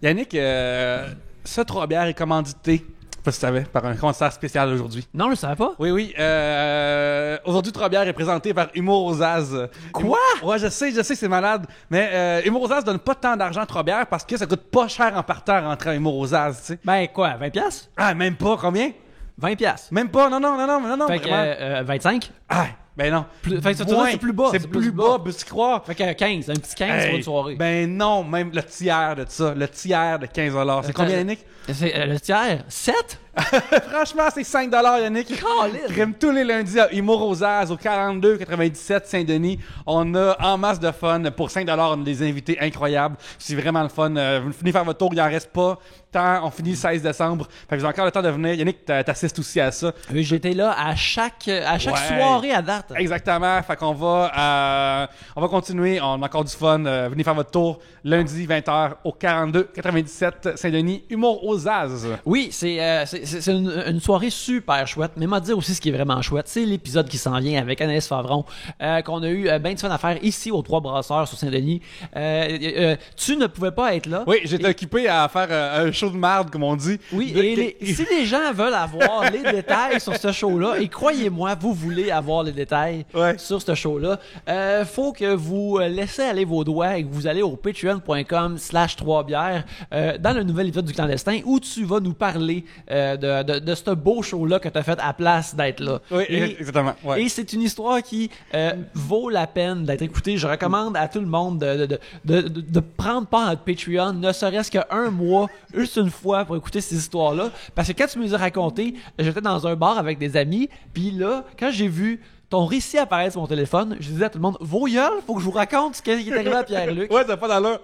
Yannick, ce 3 bières est commandité, je sais pas si tu savais, par un concert spécial aujourd'hui. Non, je ne savais pas. Oui. Aujourd'hui, 3 bières est présenté par Humour aux As. Quoi? Ouais, je sais, c'est malade. Mais Humour aux As donne pas tant d'argent à 3 bières parce que ça coûte pas cher en partant à rentrer à Humour aux As, tu sais. Ben quoi, 20$? Ah, même pas, combien? 20$. Même pas, non, Fait vraiment. que 25? Ah, ben non. Fait que c'est plus bas. C'est plus bas, peux-tu croire? Fait que 15, un petit 15 pour une soirée. Ben non, même le tiers de ça. Le tiers de 15$. C'est combien, Yannick? C'est le tiers? 7? Franchement, c'est 5$, Yannick. Crime tous les lundis à Humour aux As, au 42-97 Saint-Denis. On a en masse de fun. Pour 5$, on a des invités incroyables. C'est vraiment le fun. Vous finissez faire votre tour, il en reste pas tant. On finit le 16 décembre. Fait que vous avez encore le temps de venir. Yannick, t'assistes aussi à ça. Oui, j'étais là à chaque soirée à date. Exactement. Fait qu'on va continuer. On a encore du fun. Venez faire votre tour lundi 20h au 42-97 Saint-Denis. Humour aux As. Oui, c'est une soirée super chouette. Mais m'a dire aussi ce qui est vraiment chouette, c'est l'épisode qui s'en vient avec Anaïs Favron, qu'on a eu bien de fun à faire ici aux Trois Brasseurs sur Saint-Denis. Tu ne pouvais pas être là. Oui, j'étais occupé à faire un show de merde, comme on dit. Oui, si les gens veulent avoir les détails sur ce show-là, et croyez-moi, vous voulez avoir les détails sur ce show-là, faut que vous laissez aller vos doigts et que vous allez au patreon.com/3bières dans le nouvel épisode du Clandestin où tu vas nous parler de ce beau show-là que tu as fait à place d'être là. Oui, exactement. Ouais. Et c'est une histoire qui vaut la peine d'être écoutée. Je recommande à tout le monde de prendre part à notre Patreon, ne serait-ce qu'un mois, juste une fois pour écouter ces histoires-là. Parce que quand tu me les as racontées, j'étais dans un bar avec des amis, puis là, quand j'ai vu ton récit apparaître sur mon téléphone, je disais à tout le monde, vos gueules, faut que je vous raconte ce qui est arrivé à Pierre-Luc. Ouais, t'as pas d'allure.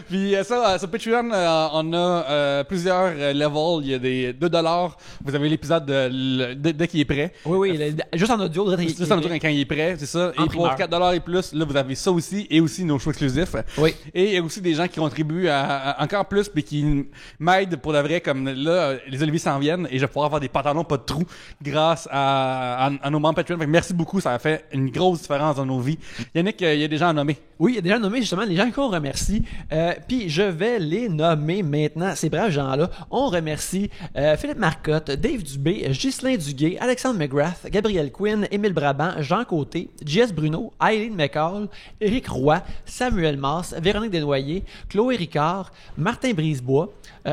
Puis ça, sur Patreon, on a plusieurs levels. Il y a des $2. Vous avez l'épisode dès qu'il est prêt. Oui, juste en audio. Juste en audio quand il est prêt, c'est ça. En et primeur. pour $4 et plus, là, vous avez ça aussi, et aussi nos shows exclusifs. Oui. Et il y a aussi des gens qui contribuent à encore plus, puis qui m'aident pour de vrai, comme là, les Oliviers s'en viennent, et je vais pouvoir avoir des pantalons pas de trous grâce à nos membres Patreon. Fait que merci beaucoup, ça a fait une grosse différence dans nos vies. Yannick, il y a des gens à nommer. Oui, il y a déjà nommé justement les gens qu'on remercie. Puis je vais les nommer maintenant, ces braves gens-là. On remercie Philippe Marcotte, Dave Dubé, Ghislain Duguay, Alexandre McGrath, Gabriel Quinn, Émile Brabant, Jean Côté, Jess Bruno, Eileen McCall, Éric Roy, Samuel Masse, Véronique Desnoyers, Chloé Ricard, Martin Brisebois,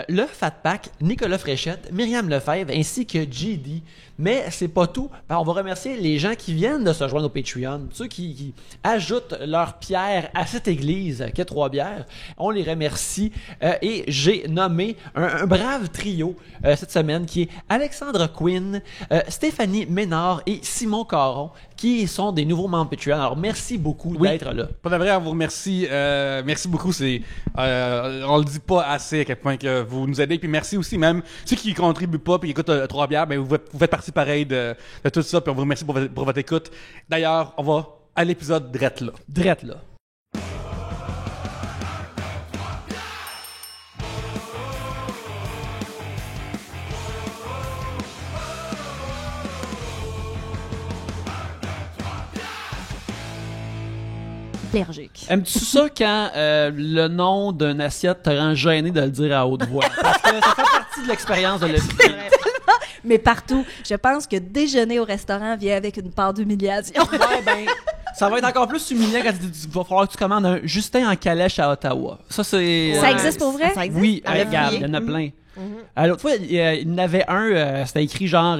le Fat Pack, Nicolas Fréchette, Myriam Lefebvre ainsi que JD. Mais c'est pas tout. On va remercier les gens qui viennent de se joindre au Patreon, ceux qui ajoutent leur pierre à cette église qu'est Trois Bières. On les remercie. Et j'ai nommé un brave trio cette semaine qui est Alexandre Quinn, Stéphanie Ménard et Simon Caron, qui sont des nouveaux membres Patreon. Alors merci beaucoup d'être là. Pour de vrai, on vous remercie. Merci beaucoup. On le dit pas assez à quel point que vous nous aidez. Puis merci aussi même ceux qui contribuent pas puis qui écoutent Trois Bières, ben vous faites partie pareil de tout ça. Puis on vous remercie pour votre écoute. D'ailleurs, on va à l'épisode drette là. Allergique. Aimes-tu ça quand le nom d'une assiette te rend gêné de le dire à haute voix? Parce que ça fait partie de l'expérience de le vivre. Mais partout, je pense que déjeuner au restaurant vient avec une part d'humiliation. Ouais, ben, ça va être encore plus humiliant quand il va falloir que tu commandes un Justin en calèche à Ottawa. Ça, c'est... Ça existe pour vrai? Ça existe? Oui, À regarde, il y en a plein. L'autre fois, il y en avait un, c'était écrit genre...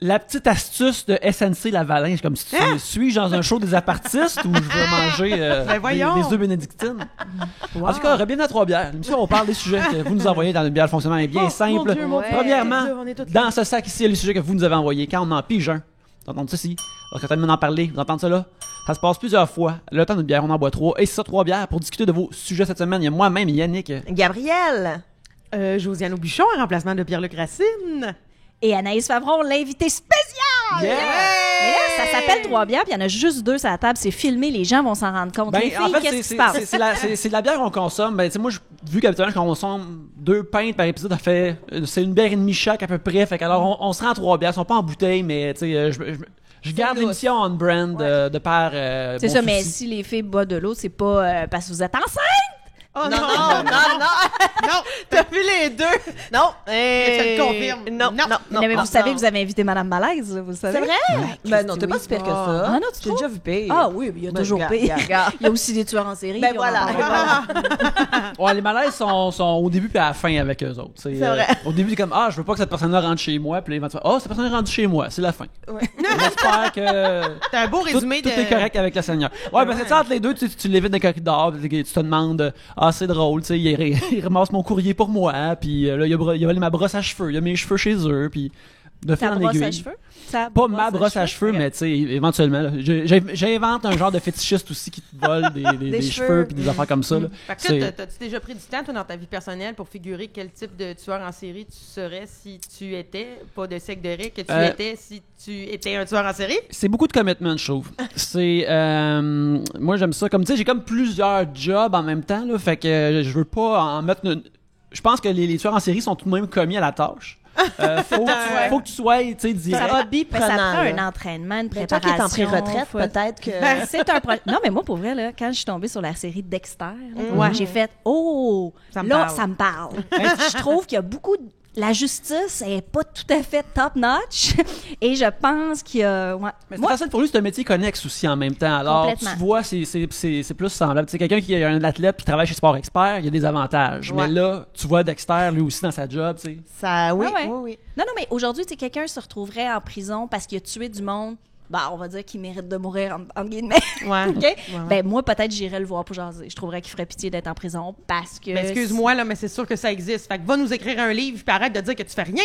la petite astuce de SNC Lavalin, comme si tu suis dans un show des apartistes ou je veux manger des œufs bénédictines. Wow. En tout cas, bienvenue à Trois Bières. Ici, on parle des sujets que vous nous envoyez dans une bière. Le fonctionnement est bien simple. Mon Dieu, Premièrement, on est toutes là. dans ce sac ici, il y a les sujets que vous nous avez envoyés. Quand on en pige un, vous entendez ça ici? Lorsqu'on termine d'en parler, vous entendez ça là? Ça se passe plusieurs fois. Le temps d'une bière, on en boit 3. Et c'est ça, 3 bières pour discuter de vos sujets cette semaine. Il y a moi-même, Yannick. Gabrielle. Josiane Aubuchon, en remplacement de Pierre-Luc Racine. Et Anaïs Favron, l'invité spécial! Yeah! Mais là, ça s'appelle Trois bières, puis il y en a juste 2 sur la table. C'est filmé, les gens vont s'en rendre compte. Ben, Les filles, en fait, qu'est-ce qui se passe? c'est de la bière qu'on consomme. Ben, tu sais, moi, vu qu'habituellement, quand on consomme 2 pintes par épisode, c'est une bière et demie chaque à peu près. Fait que alors, on se rend à 3 bières. Elles sont pas en bouteille, mais tu sais, Je garde lousse. l'émission on-brand de par. C'est bon ça, mais souci. si les filles boivent de l'eau, c'est pas parce que vous êtes enceinte. Oh Non, non. T'as vu les deux? Non. Je te le confirme. Non, non, non. mais vous savez, vous avez invité Madame Malaise, là, vous le savez. C'est vrai? Ben non, t'es pas si pire que ça. Ah non, tu J'ai trouves? déjà vu pire. Ah oui, il y a toujours regarde, pire. regarde. Il y a aussi des tueurs en série. Ben puis on en voilà. parlera pas. Ouais, les malaises sont au début puis à la fin avec eux autres. C'est vrai. Au début, c'est comme je veux pas que cette personne-là rentre chez moi, puis là, éventuellement, cette personne est rentrée chez moi, c'est la fin. Ouais. J'espère que T'as un beau tout, résumé tout de... est correct avec le Seigneur. Ouais, parce que tu sais, entre les deux, tu l'évites dans le corridor, puis tu te demandes, c'est drôle, tu sais, il ramasse mon courrier pour moi, puis là, il a volé ma brosse à cheveux, il a mes cheveux chez eux, puis de fil Ta en brosse aiguille. à cheveux? Ta Pas ma brosse à cheveux, mais tu sais, éventuellement, là, j'invente un genre de fétichiste aussi qui te vole des cheveux puis des affaires comme ça. Là. Fait que C'est- toi, t'as-tu déjà pris du temps, toi, dans ta vie personnelle pour figurer quel type de tueur en série tu serais si tu étais, pas de sec de riz, que tu étais si tu étais un tueur en série? C'est beaucoup de commitment, je trouve. C'est moi j'aime ça. Comme tu sais, j'ai comme plusieurs jobs en même temps, là, fait que je veux pas en mettre. Je pense que les tueurs en série sont tout de même commis à la tâche. Faut que tu sois, tu sais, direct. hobby Mais ça prenant. prend là. un entraînement, une Mais toi préparation. qui es en pré-retraite, faut- peut-être que... Ben, c'est un projet. Non, mais moi, pour vrai, là, quand je suis tombée sur la série Dexter, là, Ouais. j'ai fait « Oh! Ça me là, parle. ça me parle. » Je trouve qu'il y a beaucoup de... La justice est pas tout à fait top-notch et je pense qu'il y a... Ouais. Mais c'est Moi, facile pour lui, c'est un métier connexe aussi en même temps. Alors, Complètement. tu vois, c'est plus semblable. Tu sais, quelqu'un qui est un athlète qui travaille chez Sport Expert, il y a des avantages. Ouais. Mais là, tu vois Dexter, lui aussi, dans sa job, tu sais. Ça, oui, Ah ouais. oui. non, mais aujourd'hui, tu sais, quelqu'un se retrouverait en prison parce qu'il a tué du monde. Ben, on va dire qu'il mérite de mourir, entre guillemets. Ouais. OK? Ben, moi, peut-être, j'irais le voir pour jaser. Je trouverais qu'il ferait pitié d'être en prison parce que... Ben, excuse-moi, là, mais c'est sûr que ça existe. Fait que va nous écrire un livre puis arrête de dire que tu fais rien.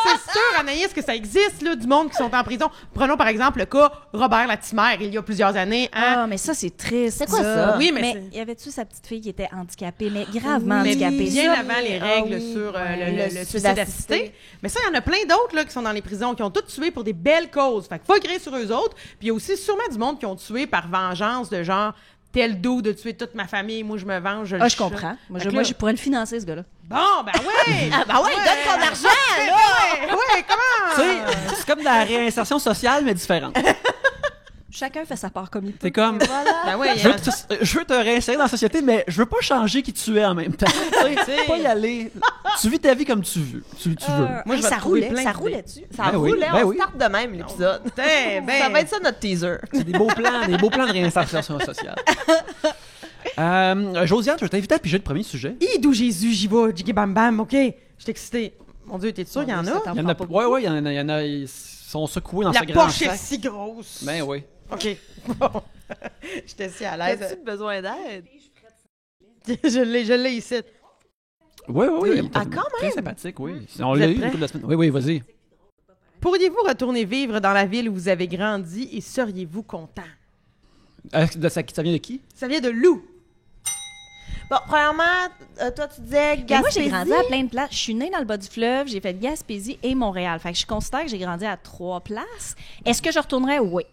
C'est sûr, Anaïs, que ça existe, là, du monde qui sont en prison. Prenons, par exemple, le cas Robert Latimer, il y a plusieurs années. Hein? Ah, mais ça, c'est triste. C'est quoi ça? Oui, mais mais c'est- y avait-tu sa petite fille qui était handicapée, mais gravement Mais handicapée? bien Ça, avant les Ah règles oui, sur ouais, le le suicide suicide assisté. assisté. Mais ça, il y en a plein d'autres là, qui sont dans les prisons, qui ont tous tué pour des belles causes. Fait qu'il faut écrire sur eux autres. Puis il y a aussi sûrement du monde qui ont tué par vengeance, de genre, tel dos de tuer toute ma famille, moi je me venge. Ah, je comprends. Moi, Fait que moi, là- je pourrais le financer, ce gars-là. Bon, ben ouais! Ah, ben ouais, donne ton argent, là! Ouais, comment? Tu sais, c'est comme de la réinsertion sociale, mais différente. Chacun fait sa part comme il peut. C'est comme, Ben ouais, il y je a- veux te réinsérer dans la société, mais je veux pas changer qui tu es en même temps. Tu sais, pas y aller. Tu vis ta vie comme tu veux. Tu veux. Moi, je vais ça trouver roulait, plein ça d'idées. roulait dessus. Ça Ben oui, roulait, ben on oui. start de même, l'épisode. Putain, ben- Ça va être ça, notre teaser. C'est des beaux plans de réinsertion sociale. Josiane, je vais t'inviter à piger le premier sujet. D'où Jésus, j'y vais, jiggy bam bam, OK. Je suis excitée. Mon Dieu, t'es sûr, il y en a? Il y en a, ouais, il y en a, ils sont secoués dans La ce grand poche est sac. si grosse. Ben oui. OK. Bon. J'étais si à l'aise. As-tu besoin d'aide? je l'ai ici. Oui, Ah, quand Très même? sympathique, oui. On Vous l'a êtes eu une prêts? couple de semaines. Oui, vas-y. Pourriez-vous retourner vivre dans la ville où vous avez grandi et seriez-vous content? Ça vient de qui? Ça vient de Lou. Bon, premièrement, toi, tu disais Mais Gaspésie. moi, j'ai grandi à plein de places. Je suis née dans le bas du fleuve, j'ai fait Gaspésie et Montréal. Fait que je considère que j'ai grandi à 3 places. Est-ce que je retournerais? Oui.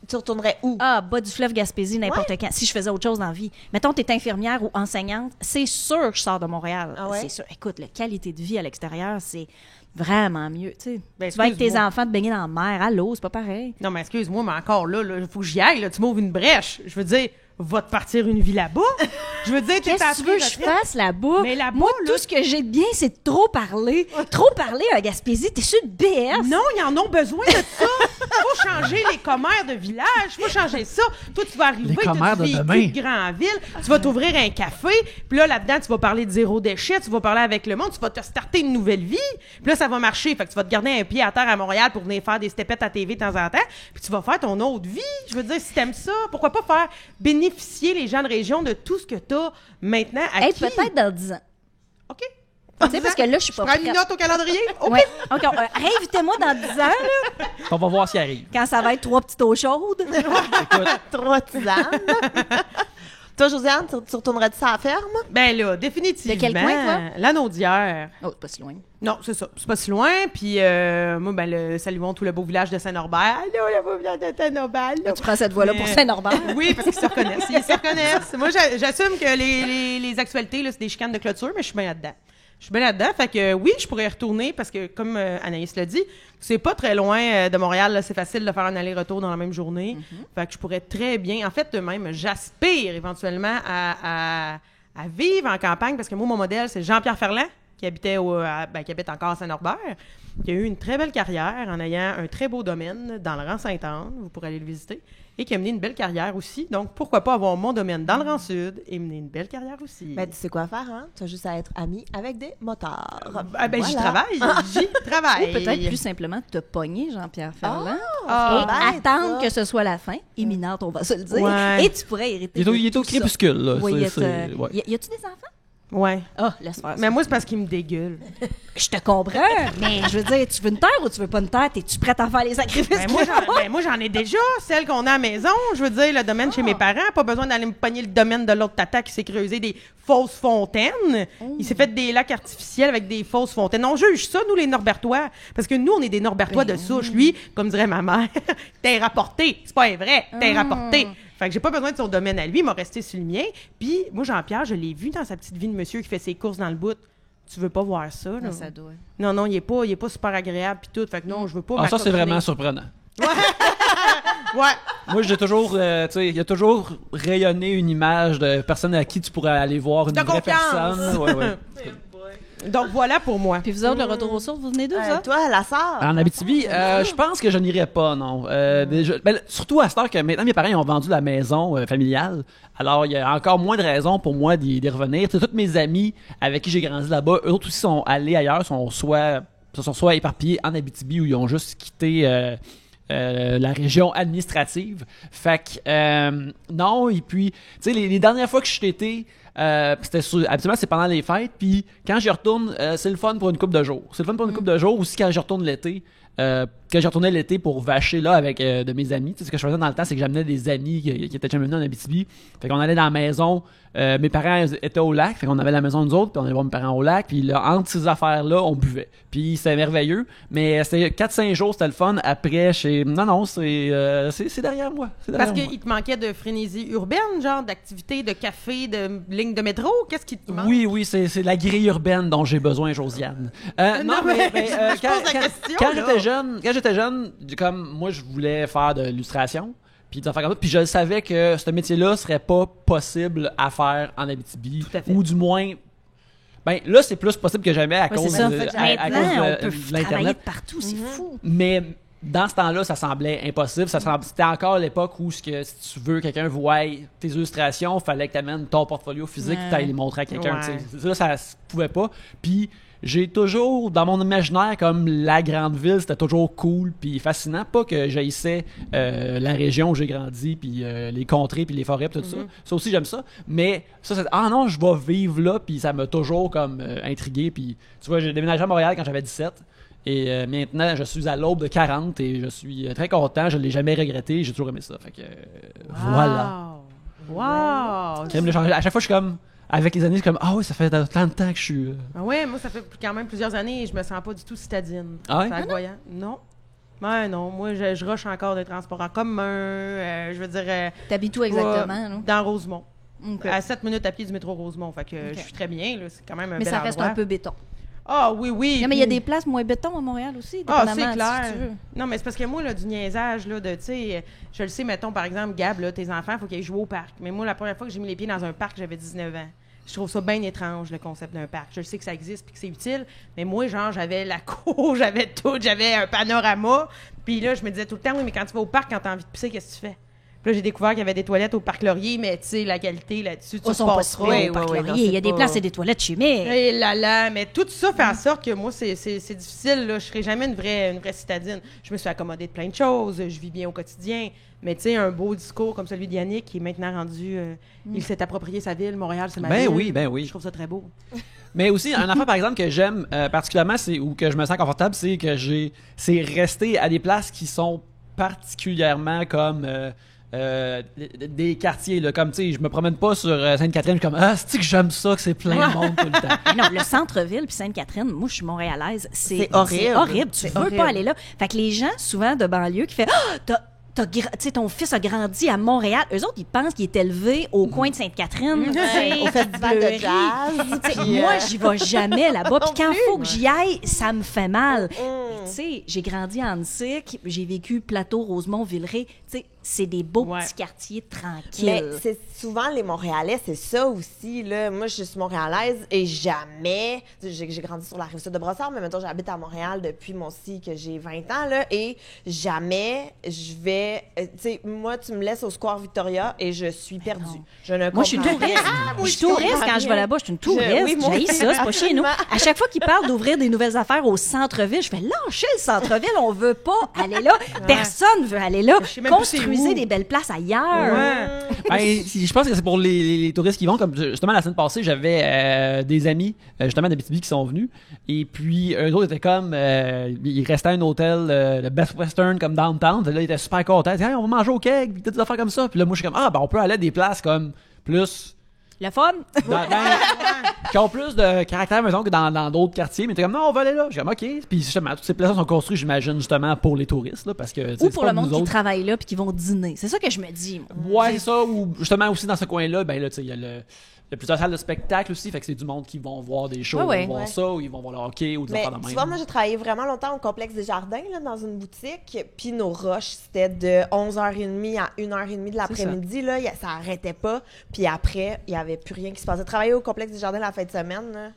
Tu retournerais où? Ah, bas du fleuve, Gaspésie, n'importe quand. Si je faisais autre chose dans la vie. Mettons, t'es infirmière ou enseignante, c'est sûr que je sors de Montréal. Ah ouais? C'est sûr. Écoute, la qualité de vie à l'extérieur, c'est vraiment mieux. Tu sais, Ben, tu vas avec tes excuse-moi. enfants te baigner dans la mer. Allô, c'est pas pareil. Non, mais excuse-moi, mais encore là, il faut que j'y aille. Là, tu m'ouvres une brèche. Je veux dire, va te partir une vie là-bas. Je veux dire, t'es à Qu'est-ce que tu veux que je pré-retraite. fasse là-bas? Mais là-bas, Moi, là- tout ce que j'ai de bien, c'est de trop parler. Trop parler à Gaspésie. T'es sur le BS. Non, ils en ont besoin de ça. Faut changer les commères de village. Faut changer ça. Toi, tu vas arriver, Les commères de tu demain. de grande ville. Tu vas t'ouvrir un café. Puis là-dedans, tu vas parler de zéro déchet. Tu vas parler avec le monde. Tu vas te starter une nouvelle vie. Puis là, ça va marcher. Fait que tu vas te garder un pied à terre à Montréal pour venir faire des stepettes à TV de temps en temps. Puis tu vas faire ton autre vie. Je veux dire, si t'aimes ça, pourquoi pas faire bénéficier les gens de région de tout ce que t'as maintenant Hey, acquis? peut-être dans 10 ans. OK. Tu sais, parce que là, je suis pas Prends une prête. note au calendrier. OK. Ouais. OK, réinvitez-moi dans 10 ans, là, On va voir s'il arrive. quand ça va être 3 petites eaux chaudes. Trois tisanes. Toi, Josiane, tu retournerais-tu ça à la ferme? Ben là, définitivement. De quel coin, toi? L'Anaudière. Oh, c'est pas si loin. Non, c'est ça. C'est pas si loin. Puis, moi, ben, saluons tout le beau village de Saint-Norbert. Allô, le beau village de Saint-Norbert. là. Tu prends cette voie-là pour Mais- Saint-Norbert. Oui, parce qu'ils se reconnaissent. Ils se reconnaissent. Moi, j'assume que les actualités, là, c'est des chicanes de clôture, mais je suis bien là-dedans. Je suis bien là-dedans. Fait que oui, je pourrais y retourner parce que, comme Anaïs l'a dit, c'est pas très loin de Montréal. Là, c'est facile de faire un aller-retour dans la même journée. Fait que je pourrais très bien... En fait, même, j'aspire éventuellement à vivre en campagne parce que moi, mon modèle, c'est Jean-Pierre Ferland qui habitait qui habite encore à Saint-Norbert, qui a eu une très belle carrière en ayant un très beau domaine dans le rang Sainte-Anne. Vous pourrez aller le visiter. Et qui a mené une belle carrière aussi. Donc, pourquoi pas avoir mon domaine dans le Rang Sud et mener une belle carrière aussi. Ben, tu sais quoi faire, hein? Tu as juste à être ami avec des motards. J'y travaille. J'y travaille. Ou peut-être plus simplement te pogner, Jean-Pierre Ferland. Ah, et bête, attendre ça. que ce soit la fin, imminente, on va se le dire. Ouais. Et tu pourrais hériter. Il est au tout ça. crépuscule, là. Oui, Ouais. y a-tu des enfants? Ouais. Ah, laisse faire ça. Mais moi, c'est parce qu'il me dégueule. Je te comprends, mais je veux dire, tu veux une terre ou tu veux pas une terre? T'es-tu prête à faire les sacrifices? Moi, j'en ai déjà, celle qu'on a à la maison. Je veux dire, le domaine chez mes parents. Pas besoin d'aller me pogner le domaine de l'autre tata qui s'est creusé des fausses fontaines. Il s'est fait des lacs artificiels avec des fausses fontaines. On juge ça, nous, les Norbertois. Parce que nous, on est des Norbertois de souche. Lui, comme dirait ma mère, t'es rapporté. C'est pas vrai, t'es rapporté. Fait que j'ai pas besoin de son domaine à lui, il m'a resté sur le mien. Puis, moi, Jean-Pierre, je l'ai vu dans sa petite vie de monsieur qui fait ses courses dans le bout. Tu veux pas voir ça, là? Non, ça doit. Non, il est pas super agréable pis tout. Fait que non, je veux pas Ah, ça, c'est m'accompagner. vraiment surprenant. Ouais. Moi, j'ai toujours, tu sais, il y a toujours rayonné une image de personne à qui tu pourrais aller voir, une De vraie confiance. personne. Ouais. Donc, voilà pour moi. Puis vous autres, le retour aux sources, vous venez d'où, ça? Toi, la sœur. En Abitibi, je pense que je n'irais pas, non. Déjà, surtout à cette heure que maintenant mes parents ils ont vendu la maison familiale. Alors, il y a encore moins de raisons pour moi d'y revenir. T'sais, tous mes amis avec qui j'ai grandi là-bas, eux autres aussi sont allés ailleurs, se sont soit éparpillés en Abitibi ou ils ont juste quitté la région administrative. Fait que, non, et puis, tu sais, les dernières fois que je suis été, habituellement, c'est pendant les fêtes, puis quand j'y retourne, c'est le fun pour une couple de jours. C'est le fun pour une couple de jours, aussi quand j'y retourne l'été. Quand je retournais l'été pour vacher là avec de mes amis, tu sais, ce que je faisais dans le temps, c'est que j'amenais des amis qui étaient jamais venus en Abitibi. Fait qu'on allait dans la maison, mes parents étaient au lac, fait qu'on avait la maison de nous autres, puis on allait voir mes parents au lac, puis là, entre ces affaires-là, on buvait. Puis c'était merveilleux, mais c'était 4-5 jours, c'était le fun. Après, non, c'est derrière moi. Parce qu'il te manquait de frénésie urbaine, genre d'activité, de café, de ligne de métro? Qu'est-ce qui te manque? Oui, c'est la grille urbaine dont j'ai besoin, Josiane. Non, mais je quand pose la question, quand là. j'étais jeune, comme moi, je voulais faire de l'illustration, puis des affaires comme ça, puis je savais que ce métier-là serait pas possible à faire en Abitibi, Tout à fait. ou du moins. Ben là, c'est plus possible que jamais à Ouais, cause c'est ça. de Fait que à maintenant, cause on de peut travailler de l'internet. partout, c'est fou. Mais dans ce temps-là, ça semblait impossible. C'était encore l'époque où si tu veux quelqu'un voie tes illustrations, fallait que tu amènes ton portfolio physique et tu ailles les montrer à quelqu'un. Ouais. Tu sais. Là, ça se pouvait pas. Puis j'ai toujours, dans mon imaginaire, comme la grande ville, c'était toujours cool puis fascinant. Pas que j'haïssais la région où j'ai grandi, puis les contrées, puis les forêts, puis tout ça. Ça aussi, j'aime ça. Mais ça, c'est non, je vais vivre là, puis ça m'a toujours comme intrigué. Puis tu vois, j'ai déménagé à Montréal quand j'avais 17. Et maintenant, je suis à l'aube de 40 et je suis très content. Je ne l'ai jamais regretté. J'ai toujours aimé ça. Fait que voilà. Wow! J'aime le changer. À chaque fois, je suis comme, avec les années, je suis comme, ah oui, ça fait tant de temps que je suis. Ah ouais, moi, ça fait quand même plusieurs années et je me sens pas du tout citadine. Ah ouais? C'est voyant. Non. Ouais, non. Moi, je rush encore des transports en commun. Je veux dire. T'habites où exactement, là? Dans Rosemont. Ok. À 7 minutes à pied du métro Rosemont. Fait que Ok. je suis très bien. Là. C'est quand même un Mais bel ça reste endroit. un peu béton. Ah oui. Non, mais il y a puis- des places moins béton à Montréal aussi. Ah, dépendamment c'est de clair. si tu veux. Non, mais c'est parce que moi, là, du niaisage, là, de, tu sais, je le sais, mettons, par exemple, Gab, là, tes enfants, il faut qu'ils aillent jouer au parc. Mais moi, la première fois que j'ai mis les pieds dans un parc, j'avais 19 ans. Je trouve ça bien étrange, le concept d'un parc. Je sais que ça existe puis que c'est utile, mais moi, genre, j'avais la cour, j'avais tout, j'avais un panorama. Puis là, je me disais tout le temps, oui, mais quand tu vas au parc, quand t'as envie de pisser, qu'est-ce que tu fais? Puis là, j'ai découvert qu'il y avait des toilettes au parc Laurier, mais tu sais, la qualité là-dessus, tu Ils sont pas repasseras. super au Parc Laurier. Il y a des places et des toilettes chimiques. Et là, mais tout ça fait en sorte que moi, c'est difficile. Là. Je serai jamais une vraie citadine. Je me suis accommodée de plein de choses. Je vis bien au quotidien. Mais tu sais, un beau discours comme celui d'Yannick, qui est maintenant rendu... Il s'est approprié sa ville. Montréal, c'est ma ville. Ben oui. Je trouve ça très beau. Mais aussi, un affaire, par exemple, que j'aime particulièrement, ou que je me sens confortable, c'est que c'est rester à des places qui sont particulièrement comme... des quartiers, là, comme, tu sais, je me promène pas sur Sainte-Catherine, je suis comme, c'est que j'aime ça, que c'est plein de monde tout le temps. Mais non, le centre-ville puis Sainte-Catherine, moi, je suis montréalaise. C'est horrible. C'est horrible. Tu C'est veux horrible. pas aller là. Fait que les gens, souvent de banlieue, qui font ton fils a grandi à Montréal. Eux autres, ils pensent qu'il est élevé au coin de Sainte-Catherine, Au festival de jazz. Puis, moi, j'y vais jamais là-bas. Puis quand il faut que j'y aille, ça me fait mal. Tu sais, j'ai grandi en Annecy, j'ai vécu Plateau, Rosemont, Villeray. Tu sais, c'est des beaux petits quartiers tranquilles. Mais c'est souvent les Montréalais, c'est ça aussi. Là. Moi, je suis montréalaise et jamais... J'ai grandi sur la rive sud de Brossard, mais maintenant, j'habite à Montréal depuis que j'ai 20 ans. Là, et jamais je vais... tu sais, moi, tu me laisses au Square Victoria et je suis perdue. Je ne comprends Moi, je suis touriste. Je suis touriste quand je vais là-bas. Je suis une touriste. Oui, moi J'haïs aussi. ça, c'est pas chez nous. À chaque fois qu'ils parlent d'ouvrir des nouvelles affaires au centre-ville, je fais lâcher le centre-ville. On veut pas aller là. Personne veut aller là. Je sais même plus c'est Construisez où. des belles places ailleurs. Ben, je pense que c'est pour les touristes qui vont. Comme justement, la semaine passée, j'avais des amis, justement, d'Abitibi qui sont venus. Et puis, eux autres étaient comme... ils restaient à un hôtel, le Best Western, comme downtown. Là, ils étaient super contents. Ils disaient, hey, on va manger au keg, puis des affaires comme ça. Puis là, moi, je suis comme, on peut aller à des places comme plus... Le fun. qui ont plus de caractère, mettons, que dans d'autres quartiers. Mais t'es comme, non, on va aller là. J'ai comme, OK. Puis justement, toutes ces places sont construites, j'imagine, justement, pour les touristes. Là, parce que, Ou pour le monde qui travaille là puis qui vont dîner. C'est ça que je me dis. Ouais, c'est ça. Ou justement, aussi dans ce coin-là, ben là, tu sais, il y a plusieurs salles de spectacle aussi. Fait que c'est du monde qui vont voir des shows, Ouais, ils vont voir ça, ou ils vont voir le hockey, ou des Mais affaires de tu même. vois, moi, j'ai travaillé vraiment longtemps au Complexe des Jardins, là, dans une boutique. Puis nos rushs, c'était de 11h30 à 1h30 de l'après-midi. Là, ça arrêtait pas. Puis après, il n'y avait plus rien qui se passait. Travailler au Complexe des Jardins la fin de semaine, là,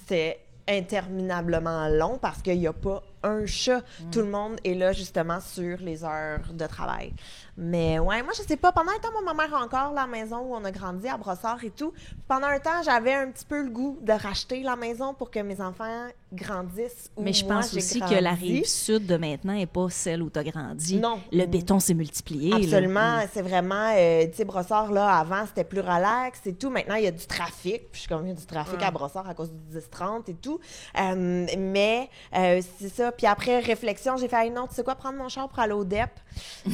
c'était interminablement long parce qu'il n'y a pas un chat. Tout le monde est là, justement, sur les heures de travail. Mais ouais, moi, je sais pas. Pendant un temps, ma mère a encore la maison où on a grandi, à Brossard et tout. Pendant un temps, j'avais un petit peu le goût de racheter la maison pour que mes enfants grandissent où Mais je moi, pense j'ai aussi grandi. que la rive sud de maintenant n'est pas celle où tu as grandi. Non. Le béton s'est multiplié. Absolument. Là. C'est vraiment... tu sais, Brossard, là, avant, c'était plus relax et tout. Maintenant, il y a du trafic. Puis je suis comme, il y a du trafic à Brossard à cause du 10-30 et tout. Mais c'est ça. Puis après, réflexion, j'ai fait, hey, non, tu sais quoi, prendre mon char pour aller au DEP,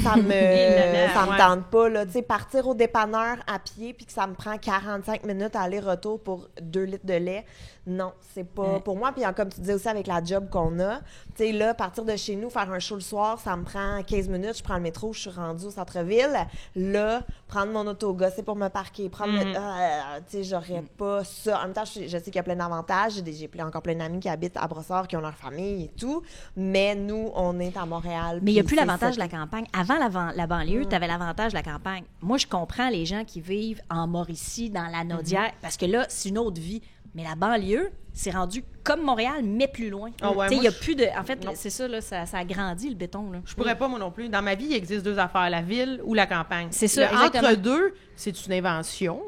ça me tente pas, là. Tu sais, partir au dépanneur à pied puis que ça me prend 45 minutes aller-retour pour 2 litres de lait, non, c'est pas pour moi. Puis comme tu disais aussi avec la job qu'on a, tu sais, là, partir de chez nous, faire un show le soir, ça me prend 15 minutes, je prends le métro, je suis rendue au centre-ville. Là, prendre mon auto, gosser pour me parquer, prendre tu sais, j'aurais pas ça. En même temps, je sais qu'il y a plein d'avantages. J'ai encore plein d'amis qui habitent à Brossard, qui ont leur famille et tout. Mais nous, on est à Montréal. Mais il n'y a plus l'avantage de la campagne. Avant la banlieue, tu avais l'avantage de la campagne. Moi, je comprends les gens qui vivent en Mauricie, dans la Naudière, parce que là, c'est une autre vie. Mais la banlieue, c'est rendu comme Montréal, mais plus loin. Il n'y a plus de... En fait, c'est ça, là, ça a grandi, le béton. Là. Je pourrais pas, moi non plus. Dans ma vie, il existe 2 affaires, la ville ou la campagne. C'est ça, Entre deux, c'est une invention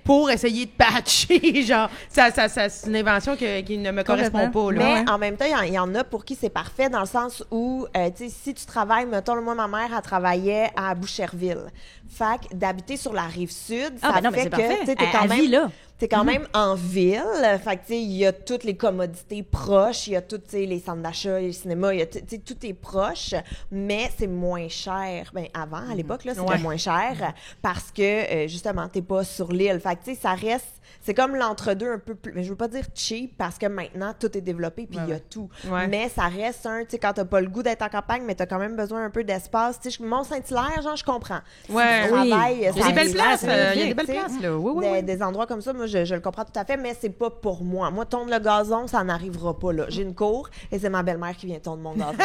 pour essayer de patcher, genre, c'est une invention qui ne me correspond pas. Là. Mais en même temps, il y en a pour qui c'est parfait, dans le sens où, tu sais, si tu travailles, mettons, moi, ma mère, elle travaillait à Boucherville. Fait que d'habiter sur la rive sud, ça fait que, tu sais, t'es quand même... là. T'es quand même en ville, fait que, tu sais, il y a toutes les commodités proches, il y a tous, tu sais, les centres d'achat, les cinémas, il y a, tu sais, tout est proche, mais c'est moins cher. Ben, avant, à l'époque, là, c'était moins cher parce que, justement, t'es pas sur l'île. Fait que, tu sais, ça reste, c'est comme l'entre-deux un peu plus, mais je veux pas dire cheap parce que maintenant, tout est développé puis il y a tout. Mais ça reste tu sais, quand t'as pas le goût d'être en campagne, mais t'as quand même besoin un peu d'espace. Tu sais, Mont-Saint-Hilaire, genre, je comprends. Si tu travailles, il y a des belles places, il y a des belles places, là. Oui. Des endroits comme ça, moi, je le comprends tout à fait, mais c'est pas pour moi. Moi, tondre le gazon, ça n'arrivera pas, là. J'ai une cour et c'est ma belle-mère qui vient tondre mon gazon.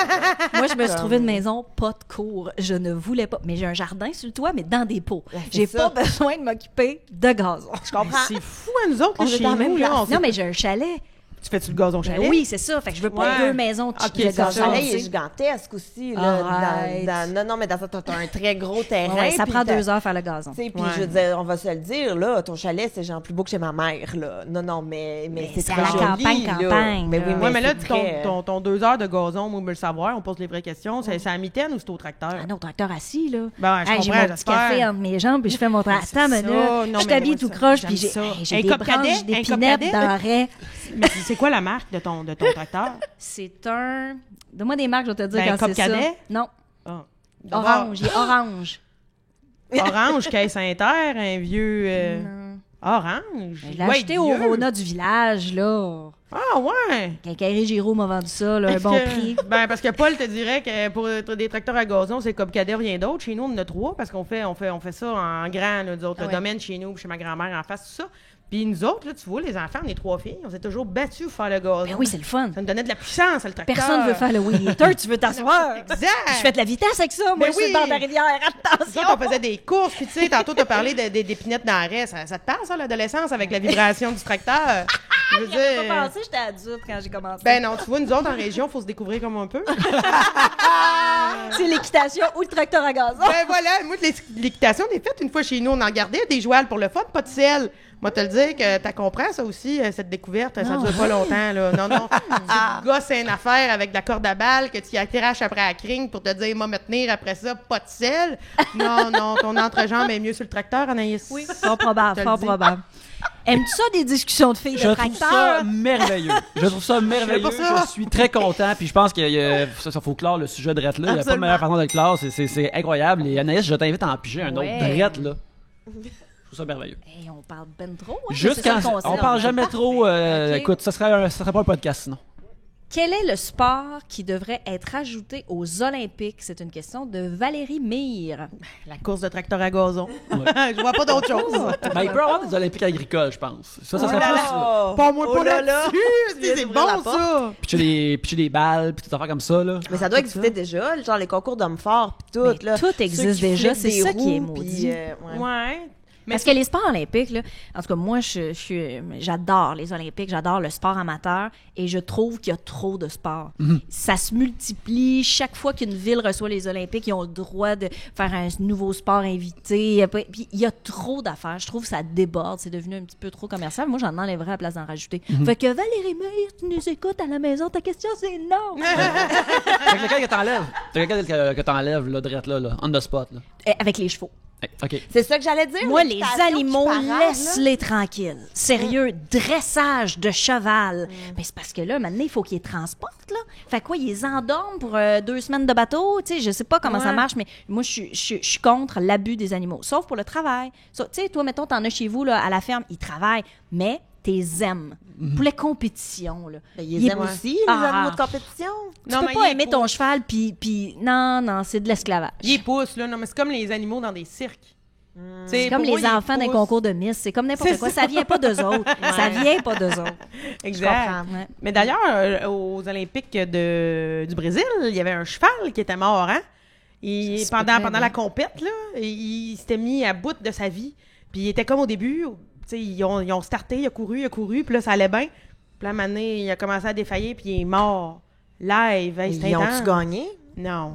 Moi, je me suis trouvé une maison, pas de cour. Je ne voulais pas. Mais j'ai un jardin sur le toit, mais dans des pots. J'ai pas besoin de m'occuper de gazon. Je comprends. C'est fou, à nous autres, chez nous, là. Non, mais j'ai un chalet. Tu fais-tu le gazon chalet? Oui, c'est ça. Fait que je veux pas 2 maisons de Le gazon. chalet, il est gigantesque aussi. Là, non, mais t'as un très gros terrain. Ouais, ça prend 2 heures faire le gazon. Puis je veux dire, on va se le dire, là, ton chalet, c'est genre plus beau que chez ma mère, là. Non, mais c'est à très la joli, campagne. Mais oui, mais là, c'est très... ton 2 heures de gazon, moi, je veux le savoir, on pose les vraies questions. C'est à mitaine ou c'est au tracteur? Ah non, tracteur assis, là. Ben, Hey, j'ai mon petit café entre mes jambes, puis je fais mon tracteur, mais là, je t'habille tout croche, puis j'ai des branches d'épinettes d'arrêt. Mais c'est quoi la marque de ton tracteur? C'est un... Donne-moi des marques, je vais te dire Ben, quand c'est ça. Cadet? Non. Ah. Orange, il est orange. Orange, Caisse Inter, un vieux... Non. Orange? Je l'ai acheté au Rona du village, là. Ah, ouais! Quincaillerie Giraud m'a vendu ça, là, un Est-ce bon que- prix. Ben, parce que Paul te dirait que pour être des tracteurs à gazon, c'est comme cadet, rien d'autre. Chez nous, on en a 3 parce qu'on fait ça en grand, là, nous autres. Ah Le ouais. domaine chez nous, chez ma grand-mère en face, tout ça. Puis nous autres, là, tu vois, les enfants, on est 3 filles. On s'est toujours battus pour faire le gazon. Ben oui, c'est le fun. Ça nous donnait de la puissance, le tracteur. Personne veut faire le weed eater, tu veux t'asseoir. Exact! Je fais de la vitesse avec ça, moi, Ben je suis oui. dans la rivière, Nous attention! autres, on faisait des courses, puis tu sais, tantôt, t'as parlé d'épinettes d'arrêt. Ça te parle, ça, l'adolescence, avec la vibration du tracteur? Je veux J'avais pas pensé, j'étais adulte quand j'ai commencé. Ben non, tu vois, nous autres, en région, faut se découvrir comme on peut. C'est l'équitation ou le tracteur à gazon. Ben voilà, moi, l'équitation, on est faite une fois chez nous, on en gardait des jouals pour le fun, pas de sel. Moi, te le dire que t'as compris ça aussi, cette découverte, ça dure pas longtemps, là. Non, non. Tu gosses une affaire avec de la corde à balle que tu accroches après la crigne pour te dire, moi, me tenir après ça, pas de sel. Non, non, ton entrejambe est mieux sur le tracteur, Anaïs. Oui, fort probable, Je te fort le dis. probable. Aimes-tu ça, des discussions de filles Je de trouve ça tracteur? merveilleux. Je trouve ça merveilleux. pas ça. Je suis très content. Puis je pense qu'il faut clore le sujet de Drette là. Il n'y a pas de Absolument. meilleure façon de le clore. C'est incroyable. Et Anaïs, je t'invite à en piger un autre Ouais. Drette là. Je trouve ça merveilleux. Hey, on parle ben trop, hein? Juste C'est ça quand le concept. on parle jamais trop. Ok. Écoute, ça serait pas un podcast sinon. Quel est le sport qui devrait être ajouté aux Olympiques? C'est une question de Valérie Mire. La course de tracteur à gazon. Je vois pas d'autre chose. Ben, il peut y avoir des Olympiques agricoles, je pense. Ça serait Oh là plus. là. Pas moi, Oh pas là là. là-dessus. Tu viens C'est d'ouvrir la bon, porte. ça. Pitcher des balles, puis tout affaire comme ça, là. Mais ça doit exister déjà, genre les concours d'hommes forts, puis tout. Mais Là. tout Ceux existe qui déjà, flippent c'est des ça qui est roues, maudit. puis, ouais. Ouais. Mais Parce que les sports olympiques, là, en tout cas, moi, j'adore les Olympiques, j'adore le sport amateur et je trouve qu'il y a trop de sport. Ça se multiplie. Chaque fois qu'une ville reçoit les Olympiques, ils ont le droit de faire un nouveau sport invité. Puis il y a trop d'affaires. Je trouve que ça déborde. C'est devenu un petit peu trop commercial. Moi, j'en enlèverais à la place d'en rajouter. Fait que Valérie Meir, tu nous écoutes à la maison. Ta question, c'est non. Fait que lequel que t'enlèves? Fait que lequel que t'enlèves, là, Drette là, on the spot, là. Avec les chevaux. OK. C'est ça que j'allais dire. Moi, les l'équitation qui animaux, parade, là. laisse-les tranquilles. Sérieux, dressage de cheval. Mais c'est parce que là, maintenant, il faut qu'ils les transportent, là. Fait quoi, ils les endorment pour 2 semaines de bateau? Tu sais, je sais pas comment ça Ouais. marche, mais moi, je suis contre l'abus des animaux. Sauf pour le travail. Tu sais, toi, mettons, t'en as chez vous, là, à la ferme, ils travaillent, mais t'es aimes. Pour les compétitions, là. Ben, Il ils est- aiment aussi, les Ah. animaux de compétition. Tu peux mais pas il aimer est ton cheval, puis non, c'est de l'esclavage. Il pousse, là. Non, mais c'est comme les animaux dans des cirques. C'est comme les enfants d'un concours de Miss. C'est comme n'importe C'est quoi. ça. Ça vient pas d'eux autres. Ça vient pas d'eux autres. Exact. comprends. Ouais. Mais d'ailleurs, aux Olympiques du Brésil, il y avait un cheval qui était mort, hein? Et Ça se peut très pendant bien. la compète, là, il s'était mis à bout de sa vie. Puis il était comme au début, tu sais, ils ont starté, il a couru, puis là, ça allait bien. Puis là, un moment donné, il a commencé à défaillir, puis il est mort. Live, hey, c'était Ils intense. ont-tu gagné? Non.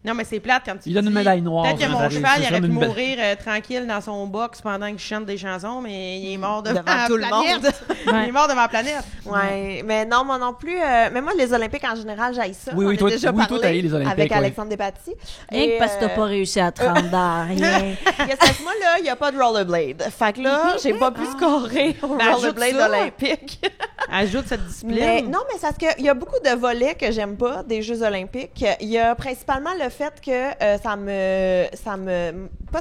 Non, mais c'est plate quand tu Il donne une dis, médaille noire, Peut-être que ça, mon Valérie, cheval, c'est il aurait comme pu une belle- mourir tranquille dans son box pendant que je chante des chansons, mais il est mort devant, Devant tout le la planète. Il est mort devant la planète. Ouais, mais non, moi non plus. Mais moi, les Olympiques, en général, j'haïs ça. Oui, oui, On a toi, déjà oui, toi, parlé t'haïs les Olympiques, avec oui. Alexandre Despatie. Rien que parce que t'as pas réussi à te rendre dans rien. Parce que moi, là, il n'y a pas de rollerblade. Fait que là, j'ai pas pu scorer au Ben, ajoute rollerblade ça. olympique. Ajoute cette discipline. Mais non, mais c'est parce qu'il y a beaucoup de volets que j'aime pas des Jeux olympiques. Il y a principalement le fait que